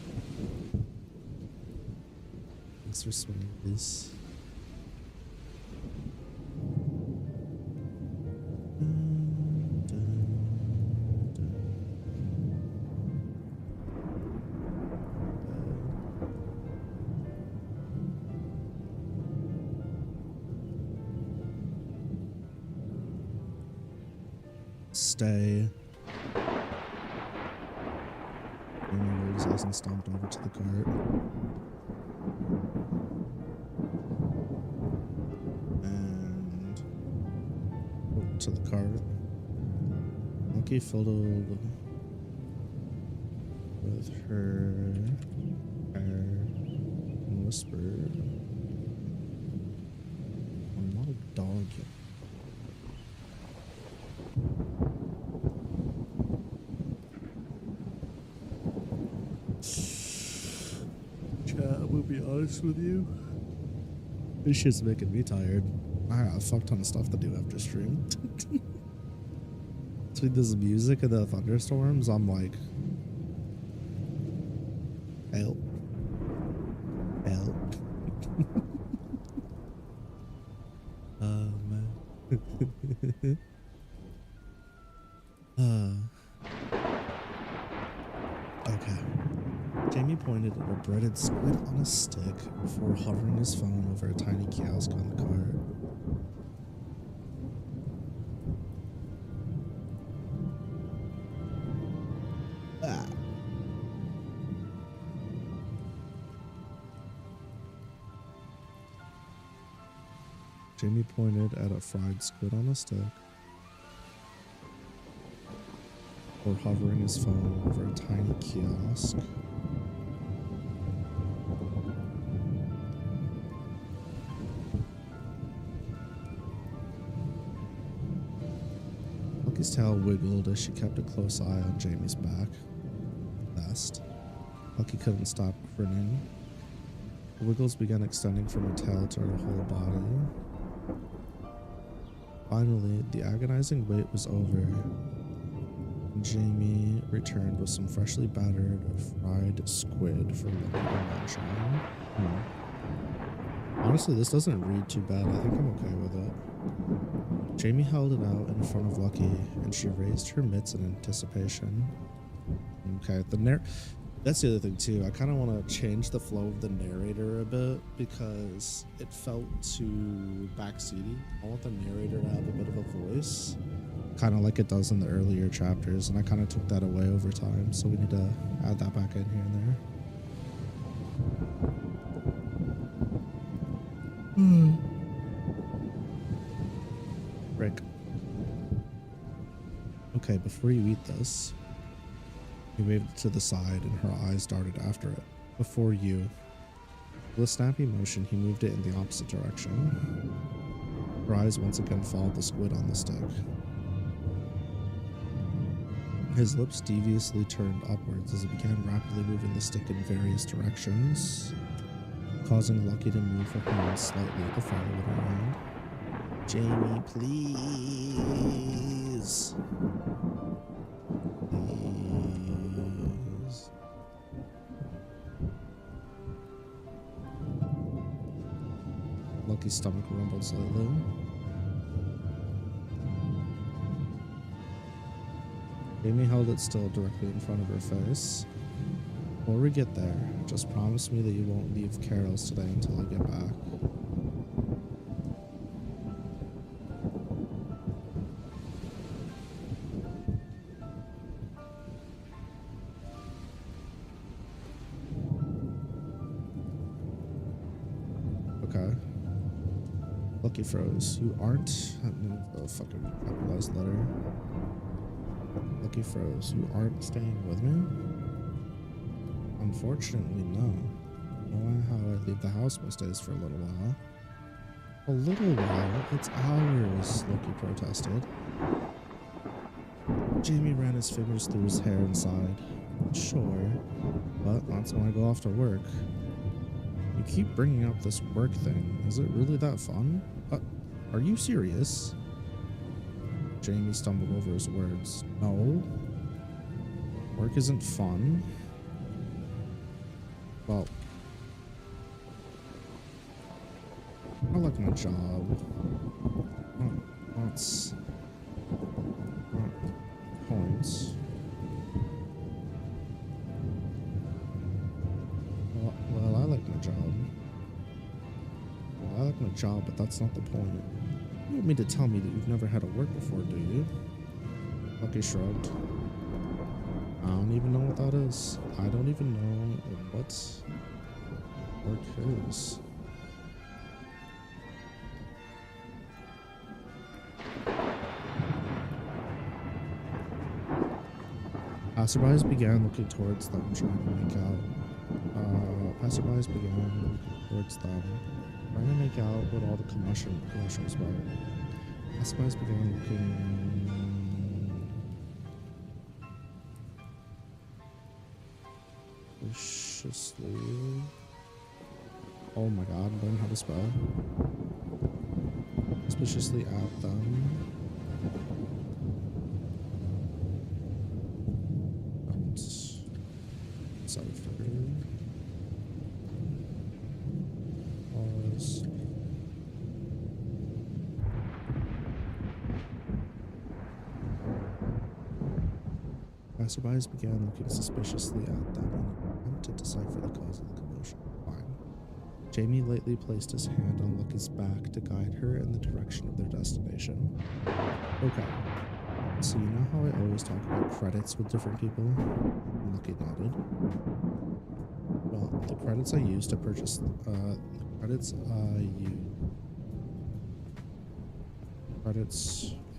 Thanks for swinging this. Stay. Remember, he hasn't stomped over to the cart. And over to the cart. Lucky fiddled with her hair and whispered, "I'm not a dog yet." To be honest with you, this shit's making me tired. I got a fuck ton of stuff to do after stream. Between this music and the thunderstorms, I'm like, help, help. Okay. Jamie pointed at a breaded squid on a stick before hovering his phone over a tiny kiosk on the cart. Ah. Jamie pointed at a fried squid on a stick before hovering his phone over a tiny kiosk. Lucky's tail wiggled as she kept a close eye on Jamie's back. Vest. Lucky couldn't stop grinning. The wiggles began extending from her tail to her whole body. Finally, the agonizing wait was over. Jamie returned with some freshly battered fried squid for Lucky to munch on. Honestly, this doesn't read too bad. I think I'm okay with it. Jamie held it out in front of Lucky, and she raised her mitts in anticipation. Okay, that's the other thing too. I kind of want to change the flow of the narrator a bit because it felt too backseaty. I want the narrator to have a bit of a voice, kind of like it does in the earlier chapters, and I kind of took that away over time, so we need to add that back in here and there. Rick. Okay, before you eat this, he waved it to the side and her eyes darted after it. Before you. With a snappy motion, he moved it in the opposite direction. Her eyes once again followed the squid on the stick. His lips deviously turned upwards as he began rapidly moving the stick in various directions, causing Lucky to move her hand slightly to follow it around. Jamie, please. Please. Lucky's stomach rumbled slightly. Jamie held it still directly in front of her face. Before we get there, just promise me that you won't leave Carol's today until I get back. Lucky froze. You aren't. Oh, fucking capitalized letter. Lucky froze. You aren't staying with me? Unfortunately, no. Knowing how I leave the house most days for a little while. A little while? It's hours, Loki protested. Jamie ran his fingers through his hair and sighed. Sure, but that's when I go off to work. You keep bringing up this work thing. Is it really that fun? Are you serious? Jamie stumbled over his words. No. Work isn't fun. Well, I like my job. That's points. Well, I like my job. Well, I like my job, but that's not the point. You don't mean to tell me that you've never had to work before, do you? Lucky shrugged. I don't even know what that is. I don't even know what work is. Passerbys began looking towards them, trying to make out. Passerbys began looking towards them, trying to make out what all the commercials were. Passerbys began looking suspiciously. Oh my god, learn how to spell. Suspiciously at them. Passerbys began looking suspiciously at them and attempted to decipher the cause of the commotion. Fine. Jamie lightly placed his hand on Lucky's back to guide her in the direction of their destination. Okay. So you know how I always talk about credits with different people? Lucky nodded. Well, the credits I use to purchase credits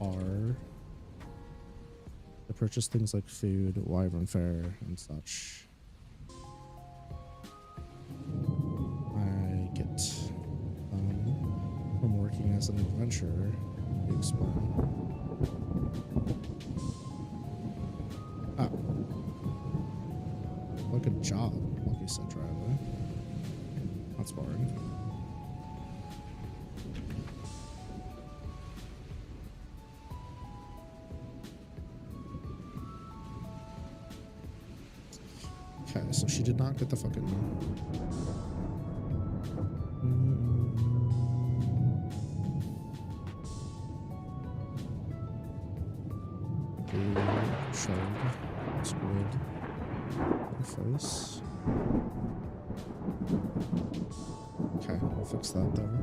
are to purchase things like food, wyvern fare, and such. I get from working as an adventurer. Explain. Like a job, Lucky said dryly. That's boring. Okay, so she did not get the fucking... Shard. Squid. Face. Okay, we'll fix that there.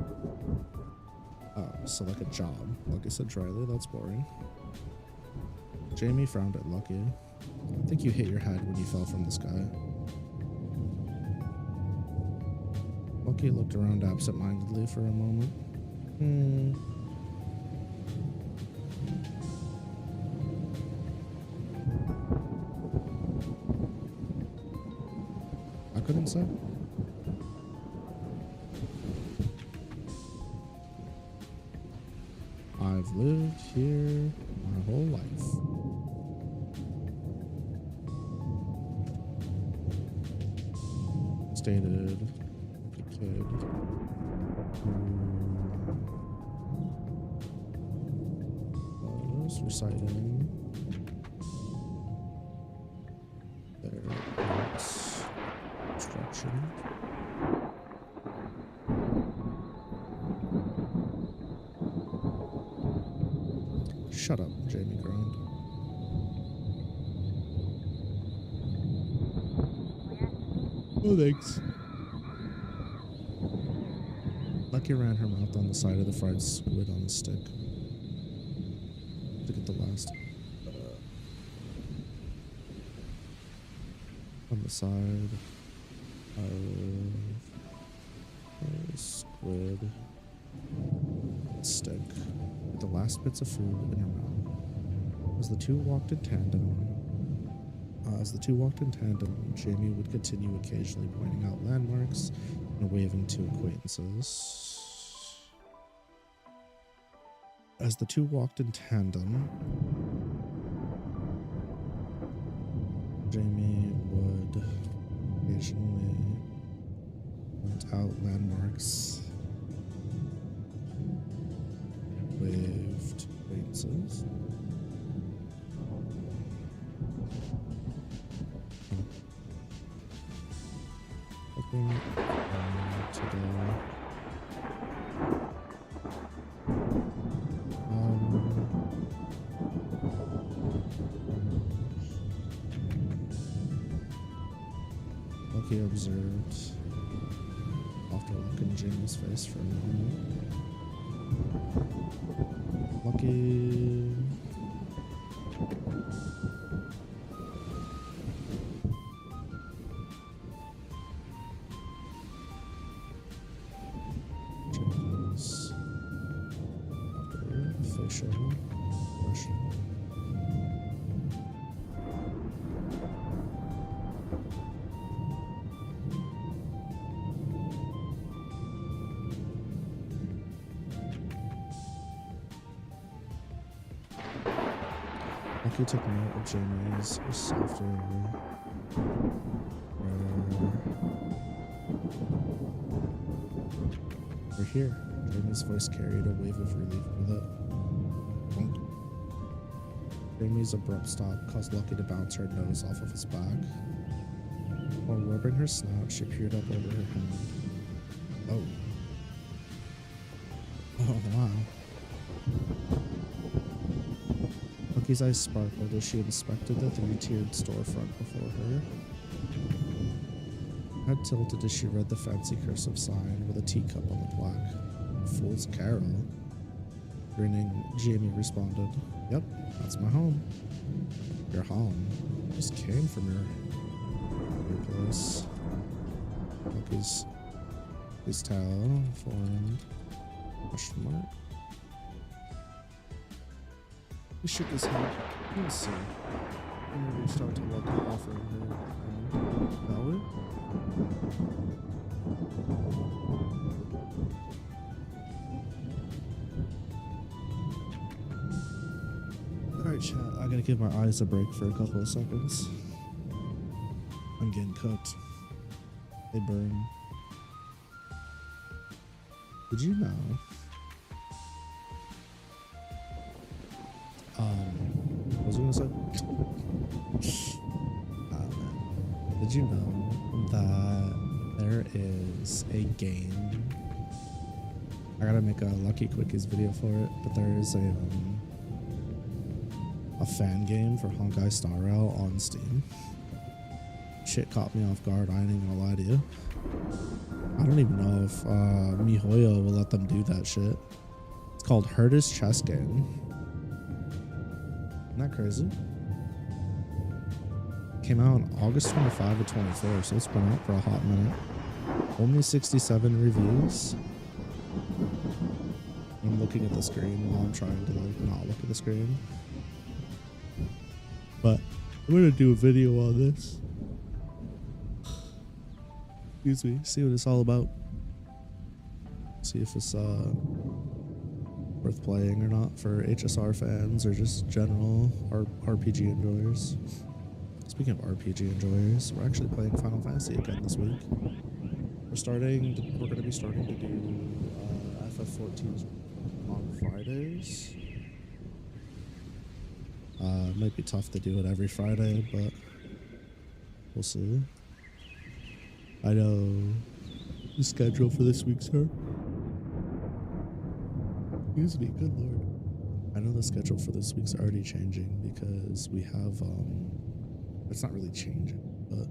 So like a job. Like I said dryly, that's boring. Jamie frowned at Lucky. I think you hit your head when you fell from the sky. Lucky looked around absent-mindedly for a moment. I couldn't say. I've lived here my whole life. Stated like a kid who was reciting their instruction. Shut up, Jamie groaned. Oh, thanks. Lucky ran her mouth on the side of the fried squid on a stick to get the last on the side of the squid. stick with the last bits of food in her mouth. As the two walked in tandem, Jamie would continue occasionally pointing out landmarks and waving to acquaintances. As the two walked in tandem, Jamie would occasionally point out landmarks, waved acquaintances. Today. Lucky observed after looking Jamie's face for a moment. Lucky. Jamie's after facial expression. Lucky took note of Jamie's softer we're here. Jamie's voice carried a wave of relief with it. Jamie's abrupt stop caused Lucky to bounce her nose off of his back. While rubbing her snout, she peered up over her hand. Oh. Oh, wow. Lucky's eyes sparkled as she inspected the three-tiered storefront before her. Her head tilted as she read the fancy cursive sign with a teacup on the plaque. Fool's Carol. Grinning, Jamie responded, "Yep, that's my home." "Your home? Just came from your place." Lucky's towel formed question mark. He shook his head. Let's see. And reached out to Lucky, offering her hand. That way? Alright, chat. I gotta give my eyes a break for a couple of seconds. I'm getting cooked. They burn. Did you know? What was I gonna say? Did you know that there is a game? I gotta make a Lucky Quickies video for it, but there is a fan game for Honkai Star Rail on Steam. Shit caught me off guard. I ain't even gonna lie to you. I don't even know if MiHoYo will let them do that shit. It's called Herd's Chess Game. Isn't that crazy? Came out on August 25 to 24, so it's been out for a hot minute. Only 67 reviews. I'm looking at the screen while I'm trying to like not look at the screen. But I'm gonna do a video on this. Excuse me. See what it's all about. See if it's worth playing or not for HSR fans or just general RPG enjoyers. Speaking of RPG enjoyers, we're actually playing Final Fantasy again this week. We're going to be starting to do FF14s on Fridays. It might be tough to do it every Friday, but we'll see. I know the schedule for this week's her. Excuse me, good lord. I know the schedule for this week's already changing because we have, it's not really changing, but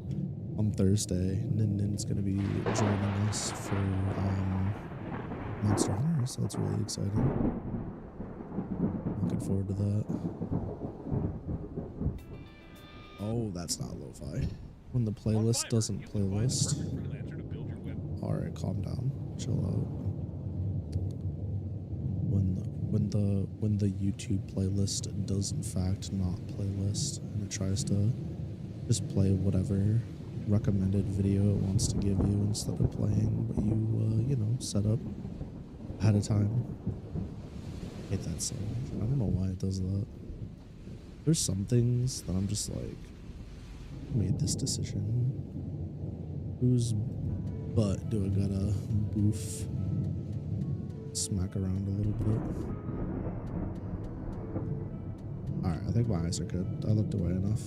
on Thursday, Nin's going to be joining us for, Monster Hunter, so that's really exciting. Looking forward to that. Oh, that's not lo-fi. When the playlist doesn't playlist. Alright, calm down. Chill out. When when the YouTube playlist does in fact not playlist, and it tries to just play whatever recommended video it wants to give you instead of playing what you you know, set up ahead of time. I hate that so much. I don't know why it does that. There's some things that I'm just like, I made this decision. Whose butt do I gotta boof? Smack around a little bit. Alright, I think my eyes are good. I looked away enough.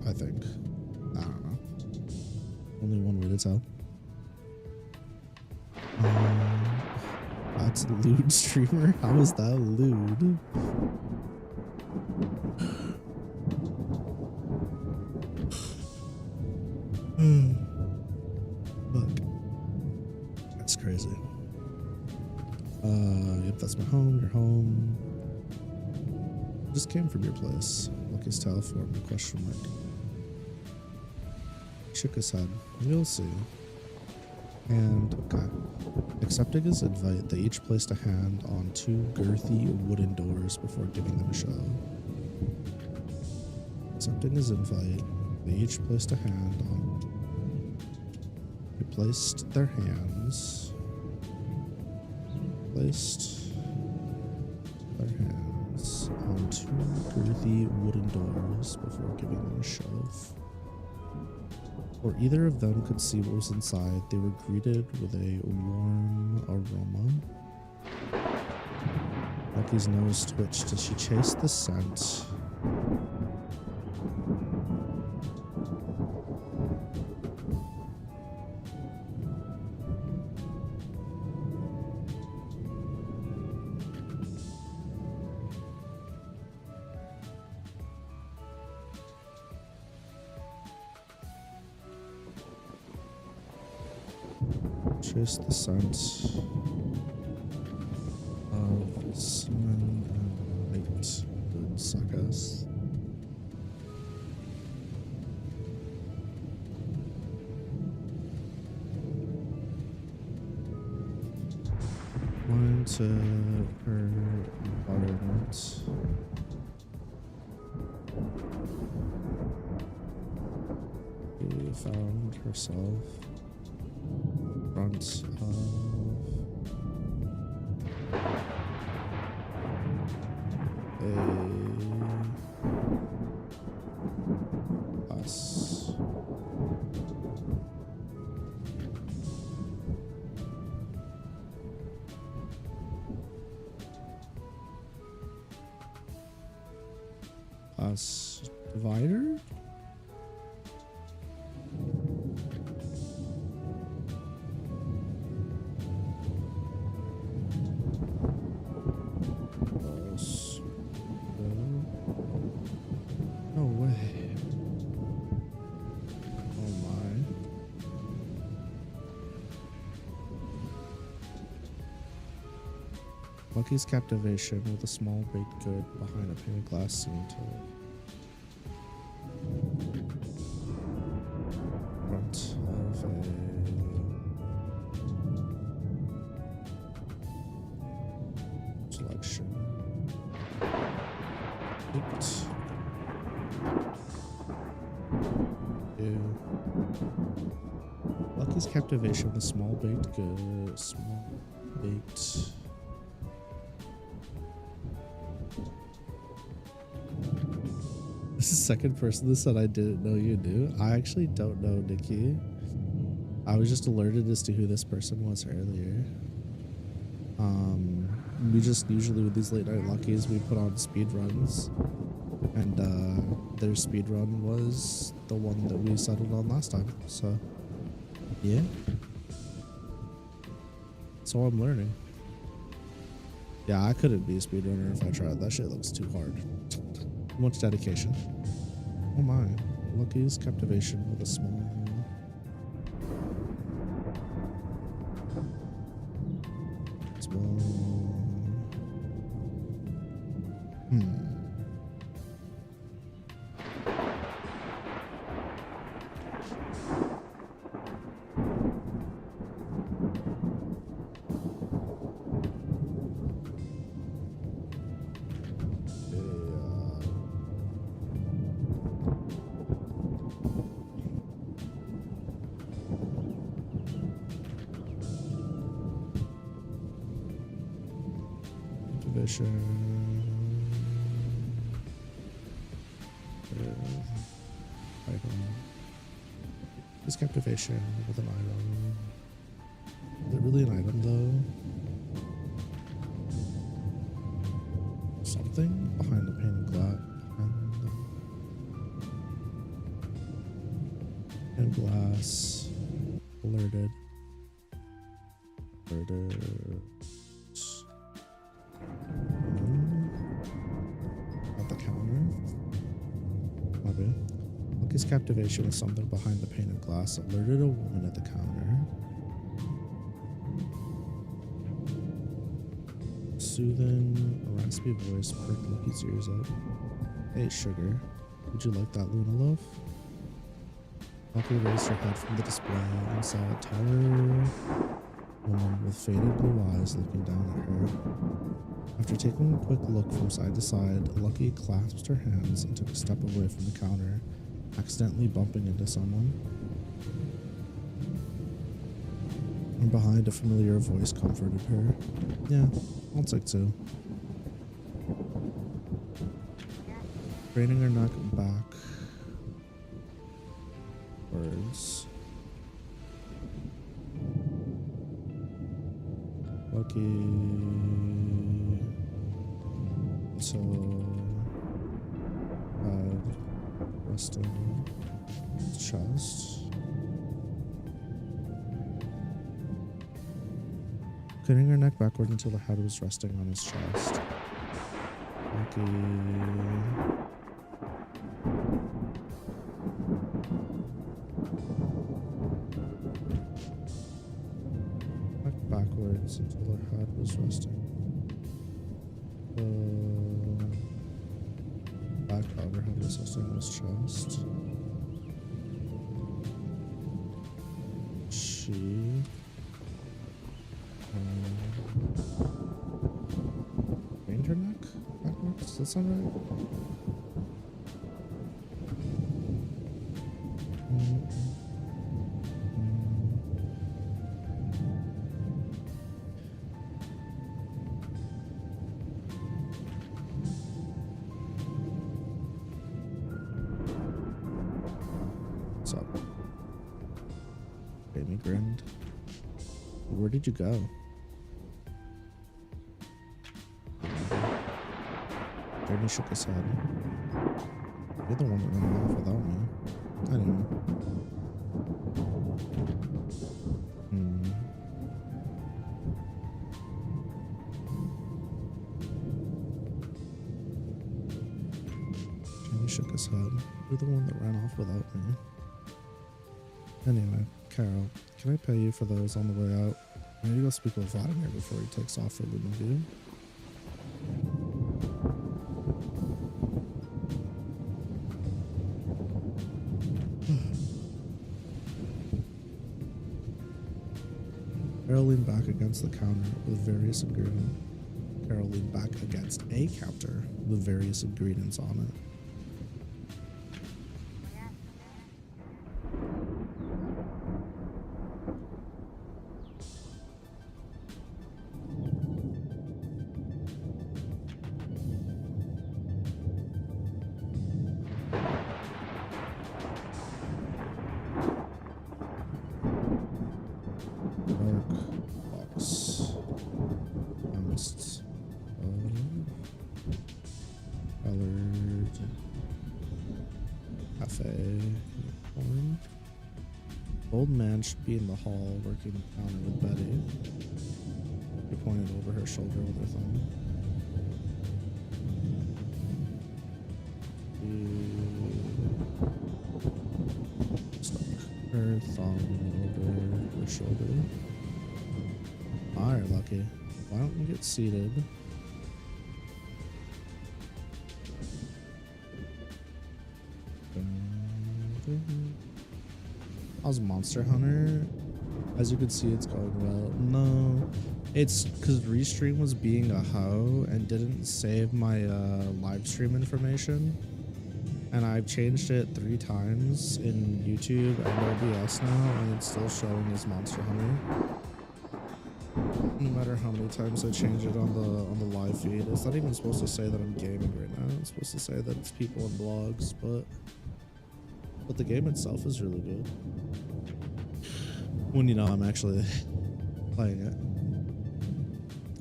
I think. I don't know. Only one way to tell. That's a lewd streamer? How is that lewd? Fuck. That's crazy. Yep, that's my home. Your home. Just came from your place. Lucky's tile for me, question mark. Shook his head. You'll see. And, okay. Accepting his invite, they each placed a hand on two girthy wooden doors before giving them a shove. Accepting his invite, they each placed a hand on... They placed their hands... Placed their hands on two girthy wooden doors before giving them a shove. Before either of them could see what was inside, they were greeted with a warm aroma. Lucky's nose twitched as she chased the scent. Chase the scent of cinnamon and baked goods, I guess. Went to her environment. She found herself front of a bus. Bus divider? Lucky's captivation with a small baked good behind a painted glass scene to it. Front of a selection. Eight. Ew. Lucky's captivation with a small baked good. Small baked. This is the second person that said I didn't know you knew. I actually don't know Nikki. I was just alerted as to who this person was earlier. We just usually with these late night luckies we put on speed runs, and their speed run was the one that we settled on last time. So yeah, so I'm learning. Yeah, I couldn't be a speedrunner if I tried. That shit looks too hard. Too much dedication. Oh my. Lucky's captivation with a small... captivation. Item. This captivation with an item. Is it really an item though? Something behind the pane of glass. And glass. Alerted. At the counter. Okay. Lucky's captivation with something behind the pane of glass alerted a woman at the counter. Soothing, a raspy voice pricked Lucky's ears up. Hey, sugar, would you like that Luna loaf? Lucky raised her head from the display and saw a taller woman with faded blue eyes looking down at her. After taking a quick look from side to side, Lucky clasped her hands and took a step away from the counter, accidentally bumping into someone. From behind, a familiar voice comforted her. Yeah, I'll take two. Craning her neck back. Words. Lucky. So head resting chest. Craning her neck backward until the head was resting on his chest. Lucky. Backwards until her head was resting. Back out, her head was resting on his chest. She craned her neck backwards. Does that sound right? What's up? Jamie grinned. Where did you go? Jamie shook his head. You're the one that ran off without me. Anyway. Jamie shook his head. You're the one that ran off without me. Anyway, Carol, can I pay you for those on the way out? I need to go speak with Vladimir before he takes off for Luna View. Carol leaned back against the counter with various ingredients. Carol leaned back against a counter with various ingredients on it. Old man should be in the hall working the counter with Betty. She pointed over her shoulder with her thumb. Stuck her thumb over her shoulder. Alright, Lucky. Why don't you get seated? How's Monster Hunter? As you can see, it's going well. No, it's because Restream was being a hoe and didn't save my live stream information, and I've changed it 3 times in YouTube and OBS now, and it's still showing as Monster Hunter. No matter how many times I change it on the live feed, it's not even supposed to say that I'm gaming right now. It's supposed to say that it's people and blogs, but the game itself is really good. When you know I'm actually playing it.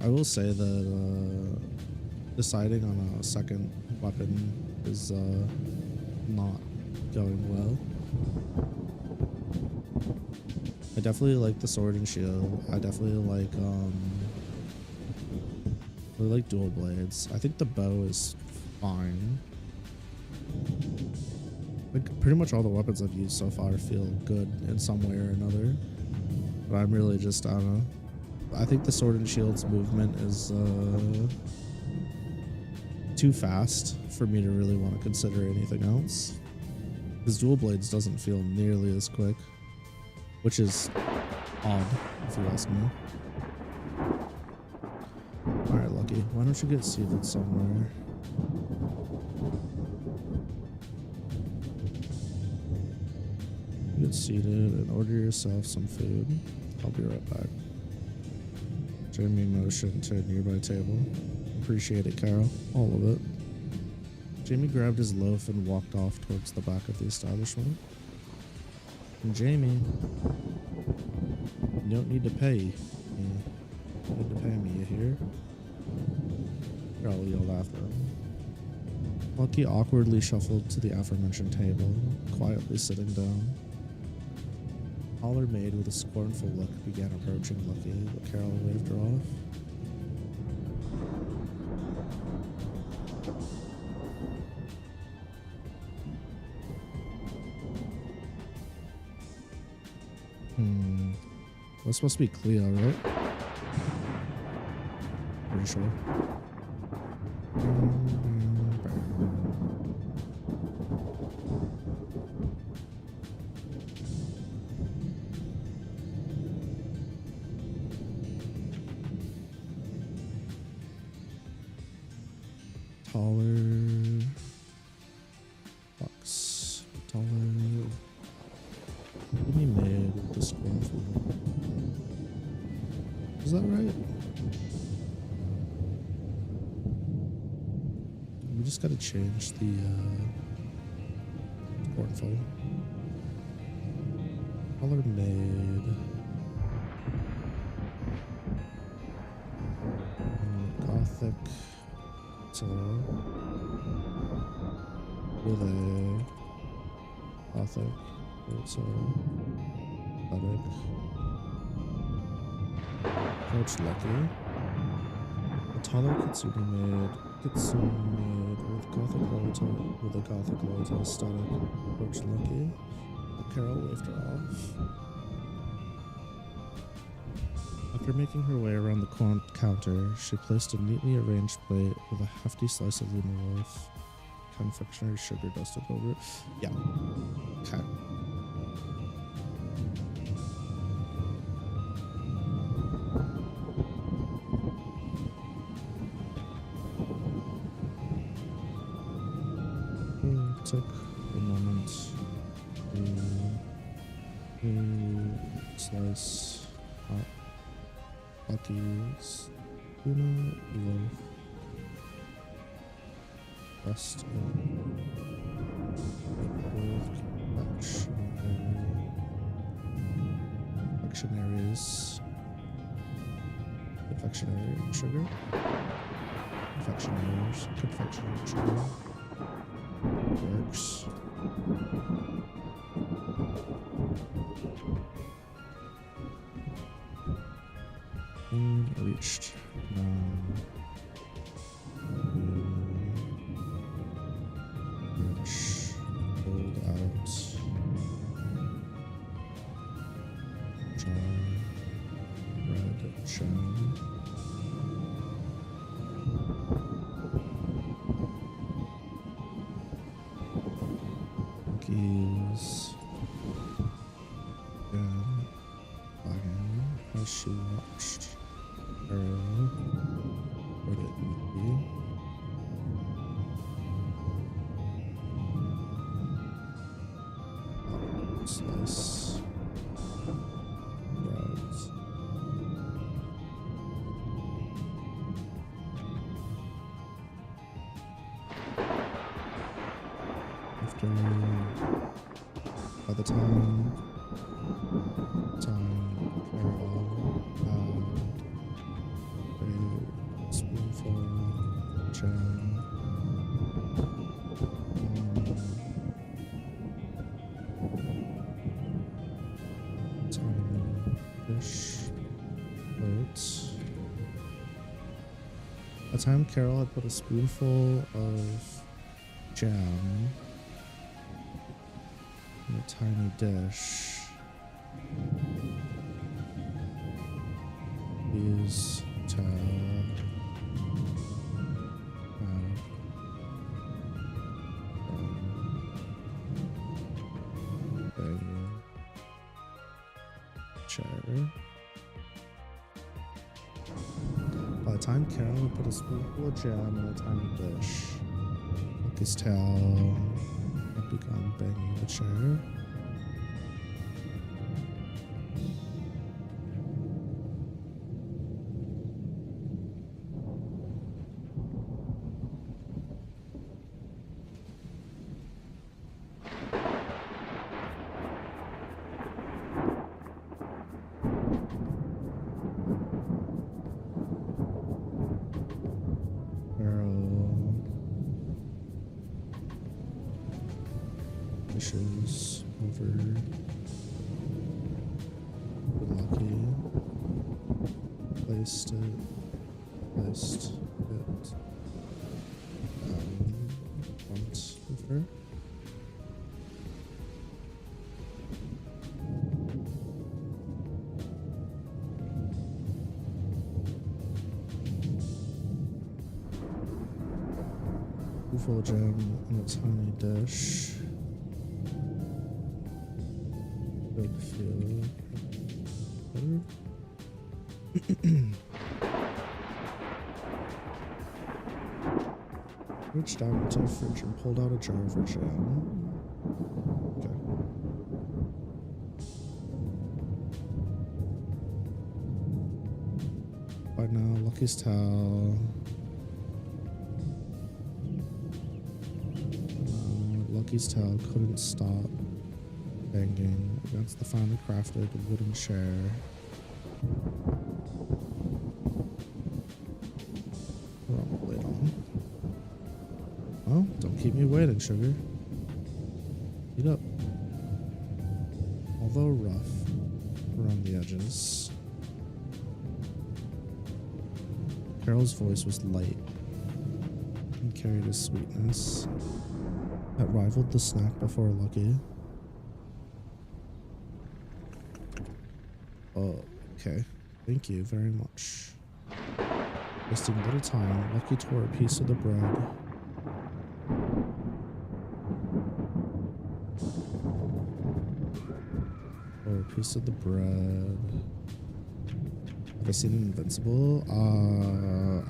I will say that deciding on a second weapon is not going well. I definitely like the sword and shield. I definitely like dual blades. I think the bow is fine. Like pretty much all the weapons I've used so far feel good in some way or another. But I'm really just, I don't know. I think the sword and shield's movement is too fast for me to really want to consider anything else. Because dual blades doesn't feel nearly as quick, which is odd if you ask me. Alright, Lucky, why don't you get seated somewhere? Get seated and order yourself some food. I'll be right back. Jamie motioned to a nearby table. Appreciate it, Carol. All of it. Jamie grabbed his loaf and walked off towards the back of the establishment. And Jamie, you don't need to pay me. You need to pay me, you hear? Carol yelled after him. Lucky awkwardly shuffled to the aforementioned table, quietly sitting down. Holler maid with a scornful look began approaching Lucky, but Carol waved her off. That's supposed to be Cleo, right? Pretty sure. Taller box. Taller. What do you made with the scornful? Is that right? We just gotta change the scornful. Color made. Gothic. So with a Gothic. So aesthetic. Coach Lucky. A taller Kitsune made with a Gothic logo aesthetic. Coach Lucky. Carol waved her off. After making her way around the counter, she placed a neatly arranged plate with a hefty slice of lunar loaf, confectionery sugar dusted over it. Yeah. Okay. Took a moment to slice hot Lucky's tuna loaf, rest of confectionery sugar, confectionery sugar. Works. And reached pulled out jar red jam. As she watched her, what it would be. Slice. Breads. after, by the time Carol had a spoonful of jam, tiny dish plate. By the time Carol had put a spoonful of jam in a tiny dish, is to chair. By the time Carol had put a spoonful of jam in a tiny dish, Lucky's tail had begun banging the chair. Dishes over Lucky, placed it front of her. Full jam in a tiny dish. Could feel better. Reached down into the fridge and pulled out a jar of jam. Okay. By now, Lucky's towel. Lucky's towel couldn't stop banging against the finely crafted wooden chair. Wrong lid on. Well, don't keep me waiting, sugar. Heat up. Although rough around the edges, Carol's voice was light and carried a sweetness that rivaled the snack before Lucky. Oh, okay. Thank you very much. Wasting little time, Lucky tore a piece of the bread. Tore a piece of the bread. Have I seen Invincible?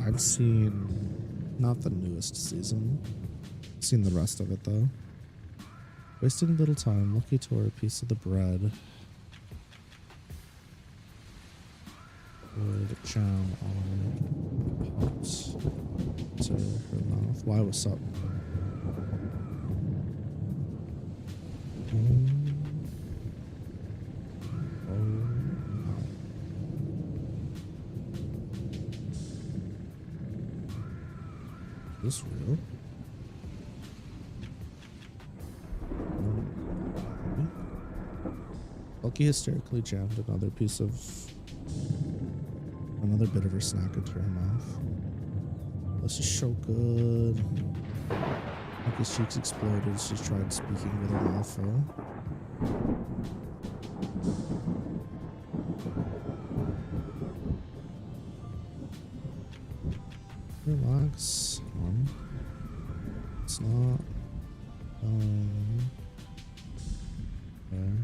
I've seen not the newest season. Seen the rest of it though. Wasting little time, Lucky tore a piece of the bread. Poured jam on it, popped to her mouth. Why, what's up? Is this real? Lucky hysterically jammed another bit of her snack into her mouth. This is so good. Lucky's cheeks exploded as she tried speaking with her mouth full. Relax. It's not. There.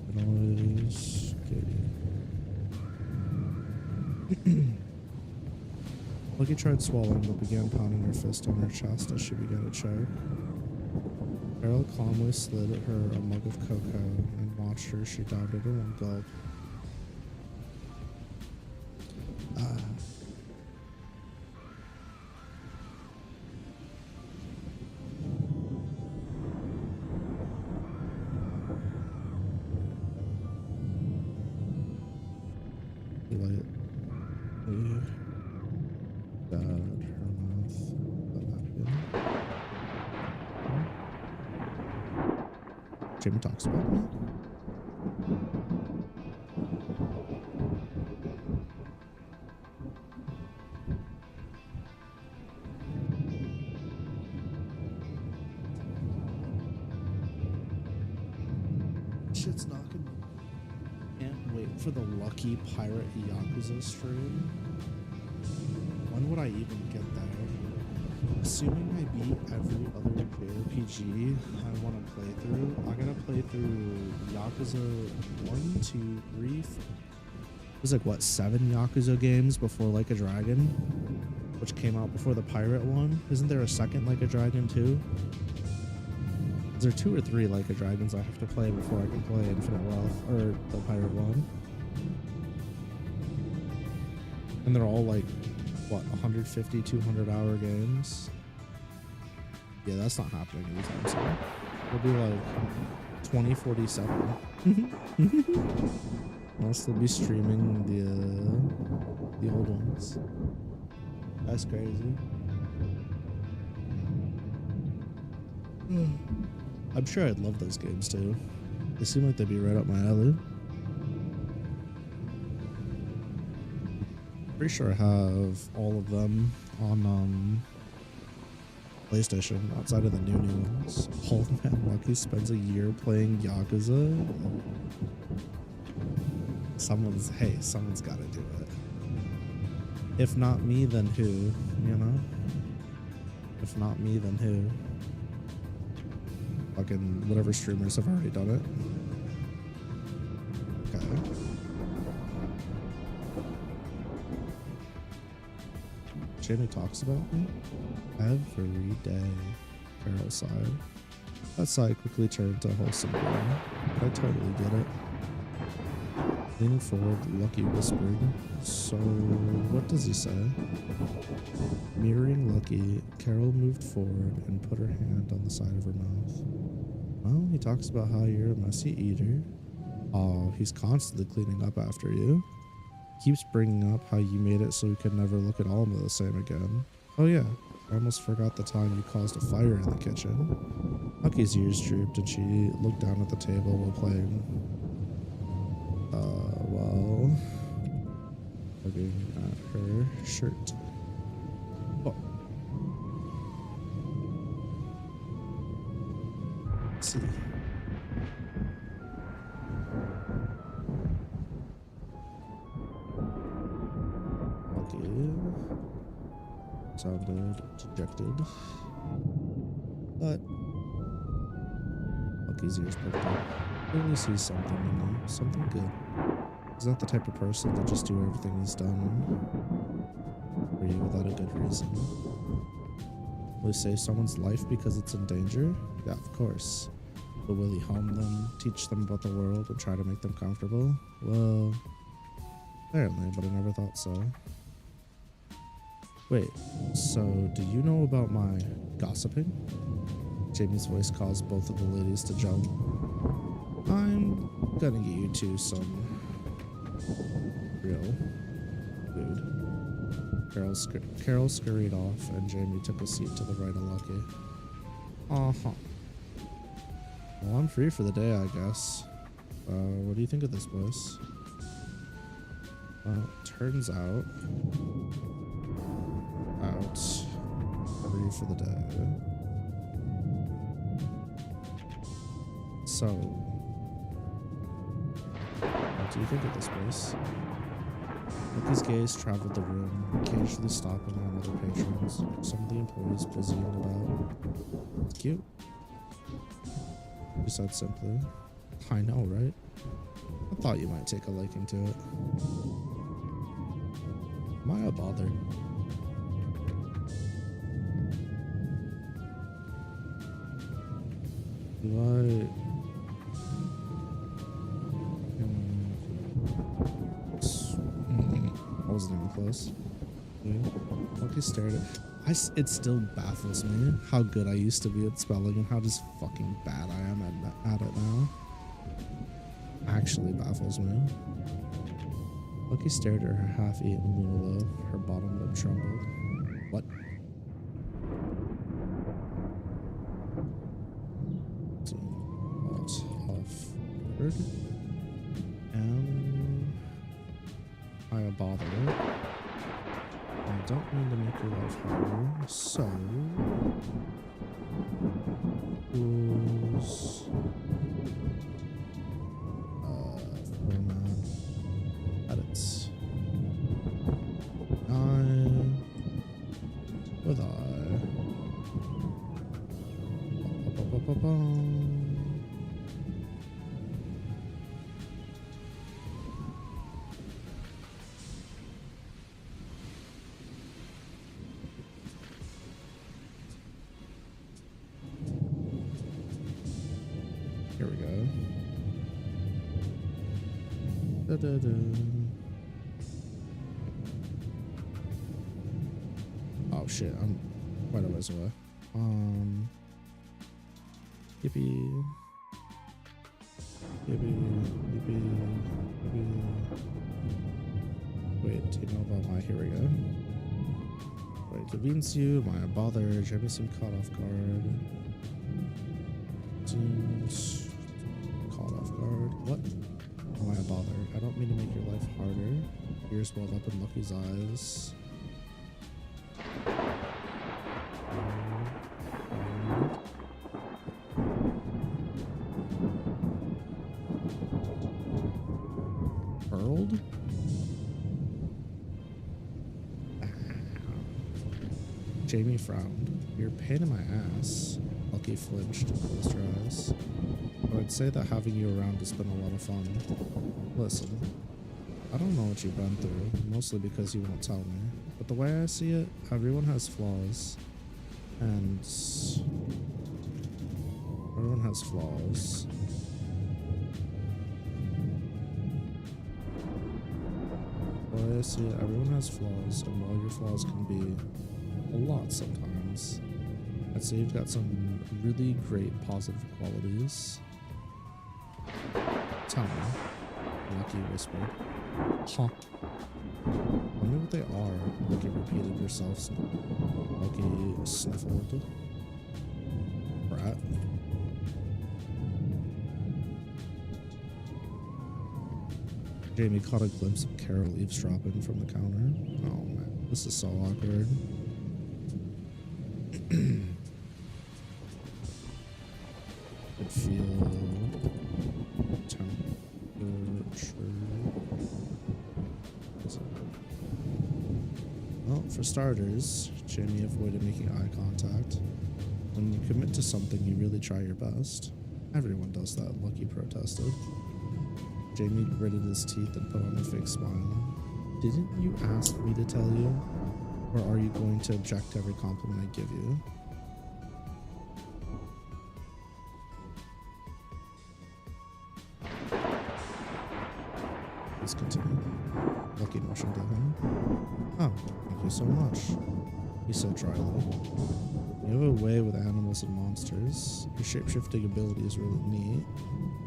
Can always get you. Lucky tried swallowing but began pounding her fist on her chest as she began to choke. Carol calmly slid her a mug of cocoa and watched her. She downed it in one gulp. Jamie talks about me. Shit's knocking. Can't wait for the Lucky Pirate Yakuza stream. When would I even get there? Assuming I beat every other JRPG I want to play through, I gotta play through Yakuza 1, 2, 3, 4. There's like, what, 7 Yakuza games before Like a Dragon? Which came out before the Pirate one? Isn't there a second Like a Dragon too? Is there 2 or 3 Like a Dragons I have to play before I can play Infinite Wealth, or the Pirate one? And they're all like, what, 150, 200 hour games? Yeah, that's not happening anytime soon. It'll be like 2047. I'll still be streaming the old ones. That's crazy. I'm sure I'd love those games too. They seem like they'd be right up my alley. Pretty sure I have all of them on PlayStation outside of the new ones. Old Man Lucky spends a year playing Yakuza. Someone's got to do it. If not me, then who? You know? If not me, then who? Fucking whatever streamers have already done it. Okay. Jamie talks about me every day. Carol sighed. That sigh quickly turned to wholesome gloom, but I totally get it. Leaning forward, Lucky whispered, "So, what does he say?" Mirroring Lucky, Carol moved forward and put her hand on the side of her mouth. "Well, he talks about how you're a messy eater. Oh, he's constantly cleaning up after you. Keeps bringing up how you made it so we could never look at Alma the same again. Oh yeah, I almost forgot the time you caused a fire in the kitchen." Lucky's ears drooped and she looked down at the table while playing. Well, looking at her shirt. Oh. Let's see. Sounded dejected, but Lucky's ears perked up. Clearly sees something in you, something good. He's not the type of person to just do everything he's done for you without a good reason. Will he save someone's life because it's in danger? Yeah, of course. But will he home them, teach them about the world, and try to make them comfortable? Well, apparently, but I never thought so. Wait, so do you know about my gossiping? Jamie's voice caused both of the ladies to jump. I'm gonna get you two some real food. Carol scurried off and Jamie took a seat to the right of Lucky. Uh-huh. Well, I'm free for the day, I guess. What do you think of this place? Turns out... free for the day. So, what do you think of this place? Lucky's gaze traveled the room, occasionally stopping on other patrons, some of the employees busying about. It's cute, she said simply. I know, right? I thought you might take a liking to it. Am I a bother? I wasn't even close. Lucky stared at. It still baffles me how good I used to be at spelling and how just fucking bad I am at it now. Actually baffles me. Lucky stared at her half-eaten Luna loaf. Her bottom lip trembled. What? forward. And I bother. I don't mean to make your life harder, so rules, format, edits. With here we go. Da, da, da. Oh shit, I'm quite a ways away. Yippee. Yippee, yippee, yippee. Wait, do you know about my, here we go. Wait, convenience you, my bother, Jeremy seemed caught off guard. Seemed caught off guard. What? Why bother? I don't mean to make your life harder. Ears welled up in Lucky's eyes. Hurled? Jamie frowned. You're a pain in my ass. Lucky flinched and closed her eyes. But I'd say that having you around has been a lot of fun. Listen, I don't know what you've been through, mostly because you won't tell me. But the way I see it, everyone has flaws. And everyone has flaws. The way I see it, everyone has flaws, and while your flaws can be a lot sometimes, I'd say you've got some really great positive qualities. Tell me, Lucky whispered. Huh. Wonder what they are, Lucky repeated herself. Lucky sniffled. Brat. Jamie caught a glimpse of Carol eavesdropping from the counter. Oh man, this is so awkward. Could feel temperature. Well, for starters, Jamie avoided making eye contact. When you commit to something, you really try your best. Everyone does that, Lucky protested. Jamie gritted his teeth and put on a fake smile. Didn't you ask me to tell you? Or are you going to object to every compliment I give you? Please continue. Lucky motioned to him. Oh, thank you so much. He said dryly. You have a way with animals and monsters. Your shape-shifting ability is really neat.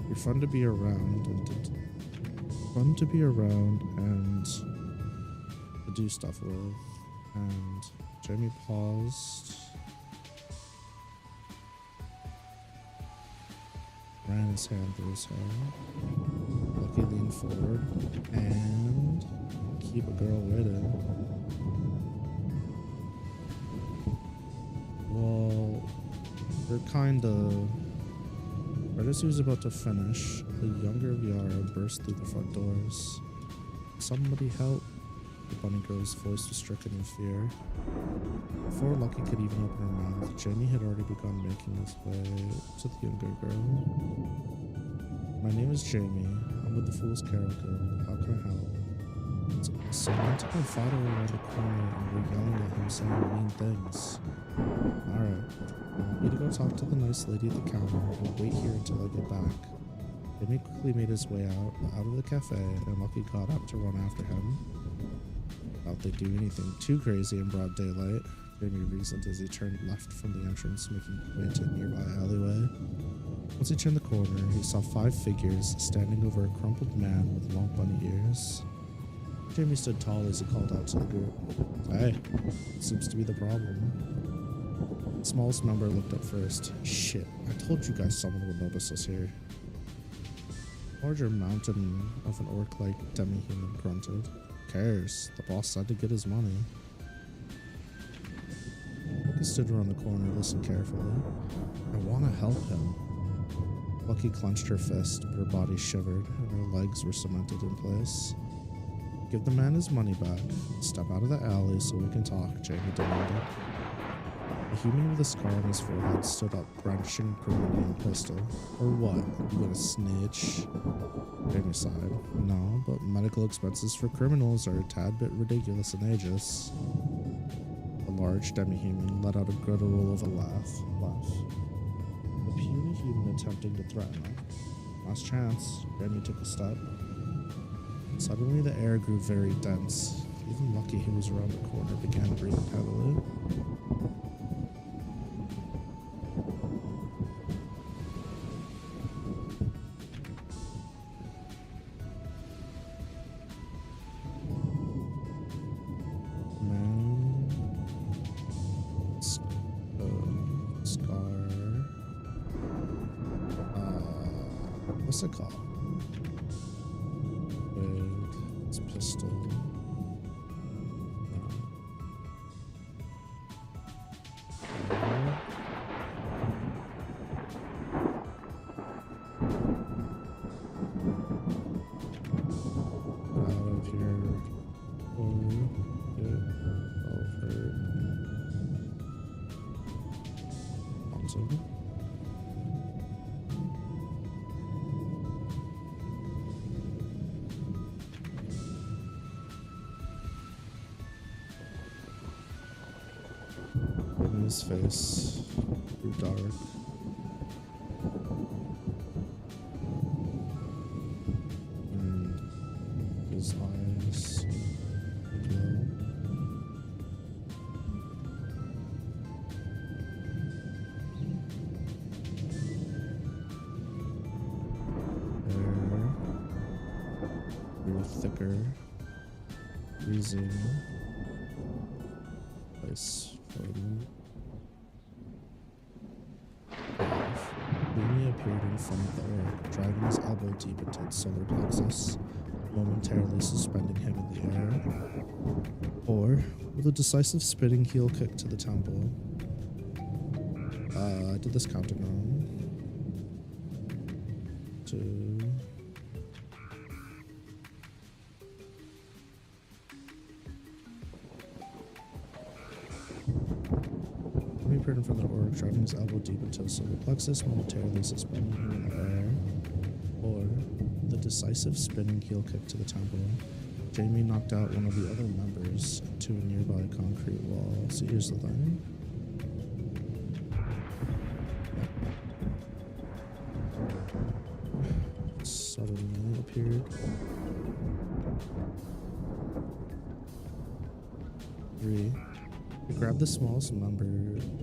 You're fun to be around and to do stuff with. And Jamie paused, ran his hand through his hair. Lucky leaned forward and keep a girl waiting. Well, they're kinda. Right as he was about to finish, a younger Viara burst through the front doors. Somebody help. The bunny girl's voice was stricken with fear. Before Lucky could even open her mouth, Jamie had already begun making his way to the younger girl. My name is Jamie. I'm with the Fool's Carol Guild. How can I help? So I went to my father around the corner and we're yelling at him saying mean things. Alright, I want you to go talk to the nice lady at the counter and wait here until I get back. Jamie quickly made his way out of the cafe and Lucky got up to run after him. Doubt they'd do anything too crazy in broad daylight, Jamie reasoned as he turned left from the entrance, making his way to a nearby alleyway. Once he turned the corner, he saw 5 figures standing over a crumpled man with long bunny ears. Jamie stood tall as he called out to the group. Hey, seems to be the problem. The smallest member looked up first. Shit, I told you guys someone would notice us here. Larger mountain of an orc-like demi-human grunted. Who cares? The boss said to get his money. Lucky stood around the corner, listened carefully. I want to help him. Lucky clenched her fist, but her body shivered, and her legs were cemented in place. Give the man his money back. Step out of the alley so we can talk, Jamie demanded. A human with a scar on his forehead stood up, brandishing a Krma pistol. Or what? You gonna snitch? Jamie sighed. No, but medical expenses for criminals are a tad bit ridiculous and ageist. A large demi-human let out a guttural of a laugh. A puny human attempting to threaten her. Last chance. Jamie took a step. Suddenly the air grew very dense. Even Lucky, who was around the corner, began breathing heavily. What's it called? Wait, it's pistol. Out of here. Awesome. His face grew dark. And his eyes glow. Hair grew thicker, freezing. Place forward. Appeared in front of the orc, driving his elbow deep into its solar plexus, momentarily suspending him in the air. Or, with a decisive spinning heel kick to the temple. I did this counting wrong. 2. Appeared in front of the orc, driving his elbow deep into the solar plexus, momentarily suspending him in the air. Or, with a decisive spinning heel kick to the temple, Jamie knocked out one of the other members to a nearby concrete wall. So here's the thing. Suddenly appeared. 3. Grab the smallest member.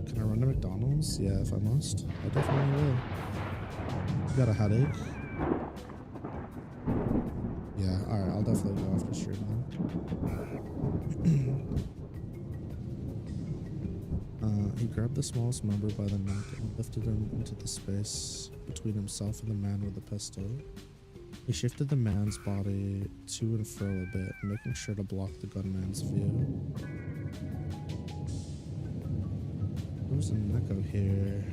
Can I run to McDonald's? Yeah, if I must. I definitely will. You got a headache? Yeah, alright, I'll definitely go after stream then. He grabbed the smallest member by the neck and lifted him into the space between himself and the man with the pistol. He shifted the man's body to and fro a bit, making sure to block the gunman's view. There's an echo here.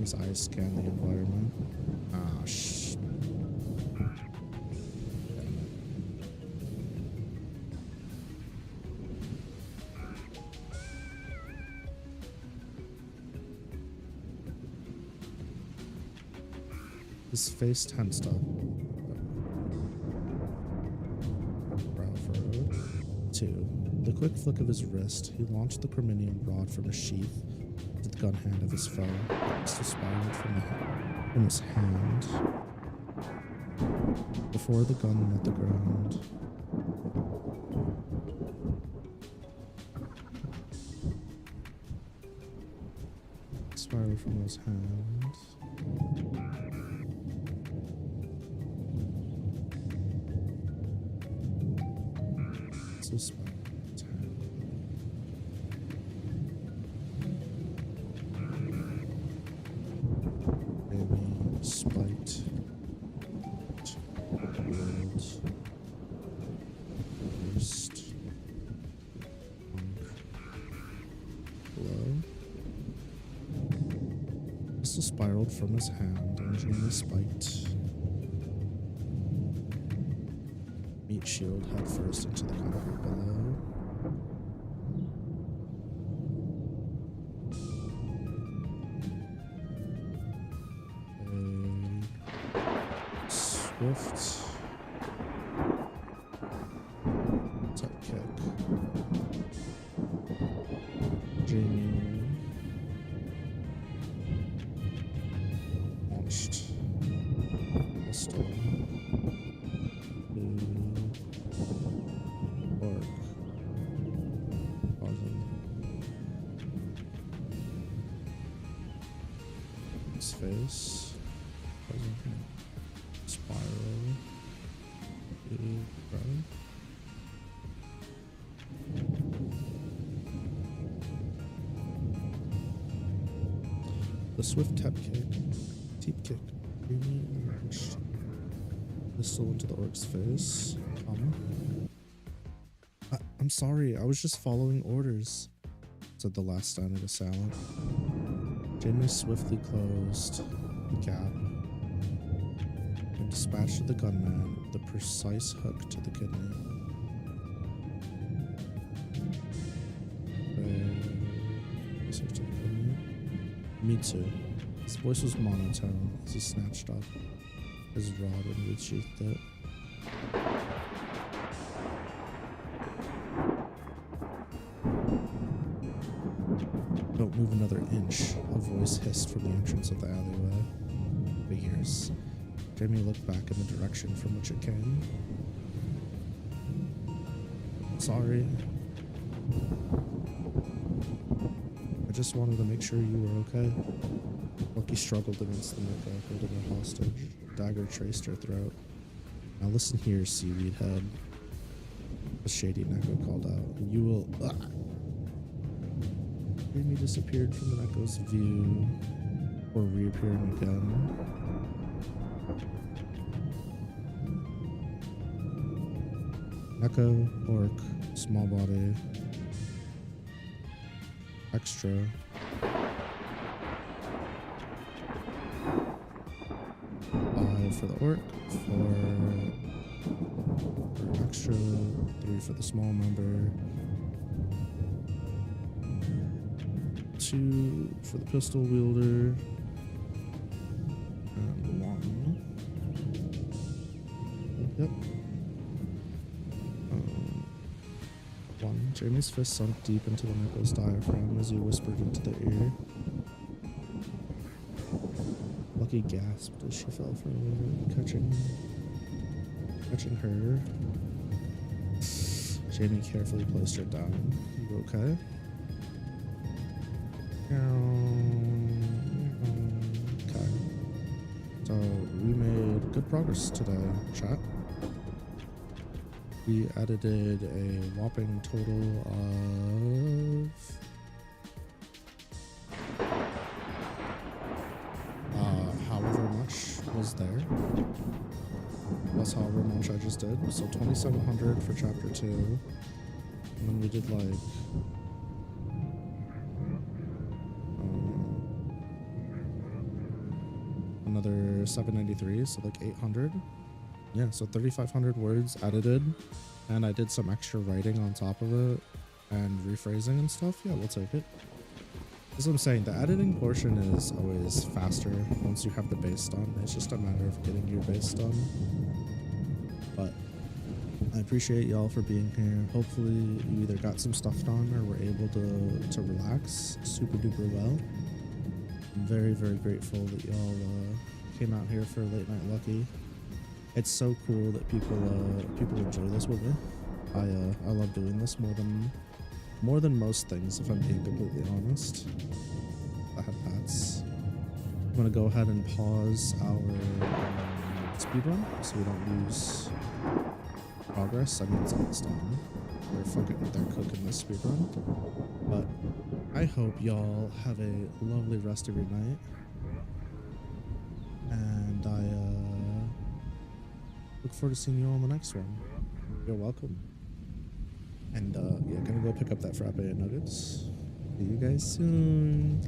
His eyes scan the environment. Ah, shh. His face tensed up. Brow furrowed. 2. With a quick flick of his wrist, he launched the Krma rod from a sheath to the gun hand of his foe. It spiraled from his hand before the gun met the ground. It spiraled from his hand. So spiraled. spiraled from his hand and gently spiked. Meat shield head first into the concrete below. A swift tech kick. Jamie launched pistol. Orc. Pausing. His face. Pausing. Spiral. Ground. The swift tap kick. Teep kick. Jamie launched pistol into the orc's face. I'm sorry, I was just following orders, said the last standing assailant. Jamie swiftly closed the gap and dispatched the gunman with a precise hook to the kidney. Me too. His voice was monotone as he snatched up his rod and unsheathed it. Don't move another inch, a voice hissed from the entrance of the alleyway. Figures. Jamie looked back in the direction from which it came. Sorry. I just wanted to make sure you were okay. Lucky struggled against the Neko, holding her hostage. Dagger traced her throat. Now listen here, seaweed head. A shady Neko called out. And you will... Jamie disappeared from the Neko's view, or reappearing again. Neko, orc, small body, extra. For the orc, for extra, 3 for the small member, 2 for the pistol wielder, and 1. Yep. 1. Jamie's fist sunk deep into the Neko's diaphragm as he whispered into the ear. Lucky gasped as she fell forward, catching her. Jamie carefully placed her down. You okay? Okay. So we made good progress today, chat. We edited a whopping total of however much was there. Plus however much I just did. So 2,700 for chapter 2. And then we did like another 793, so like 800. Yeah, so 3,500 words edited, and I did some extra writing on top of it and rephrasing and stuff. Yeah, we'll take it. As I'm saying, the editing portion is always faster once you have the base done. It's just a matter of getting your base done. But I appreciate y'all for being here. Hopefully you either got some stuff done or were able to relax super duper well. I'm very, very grateful that y'all came out here for Late Night Lucky. It's so cool that people enjoy this with me. I love doing this more than most things, if I'm being completely honest. I have hats. I'm gonna go ahead and pause our speedrun so we don't lose progress. I mean, it's almost done. They're cooking this speedrun. But I hope y'all have a lovely rest of your night. And I look forward to seeing you all in the next one. You're welcome. And yeah, gonna go pick up that frappe and nuggets. See you guys soon.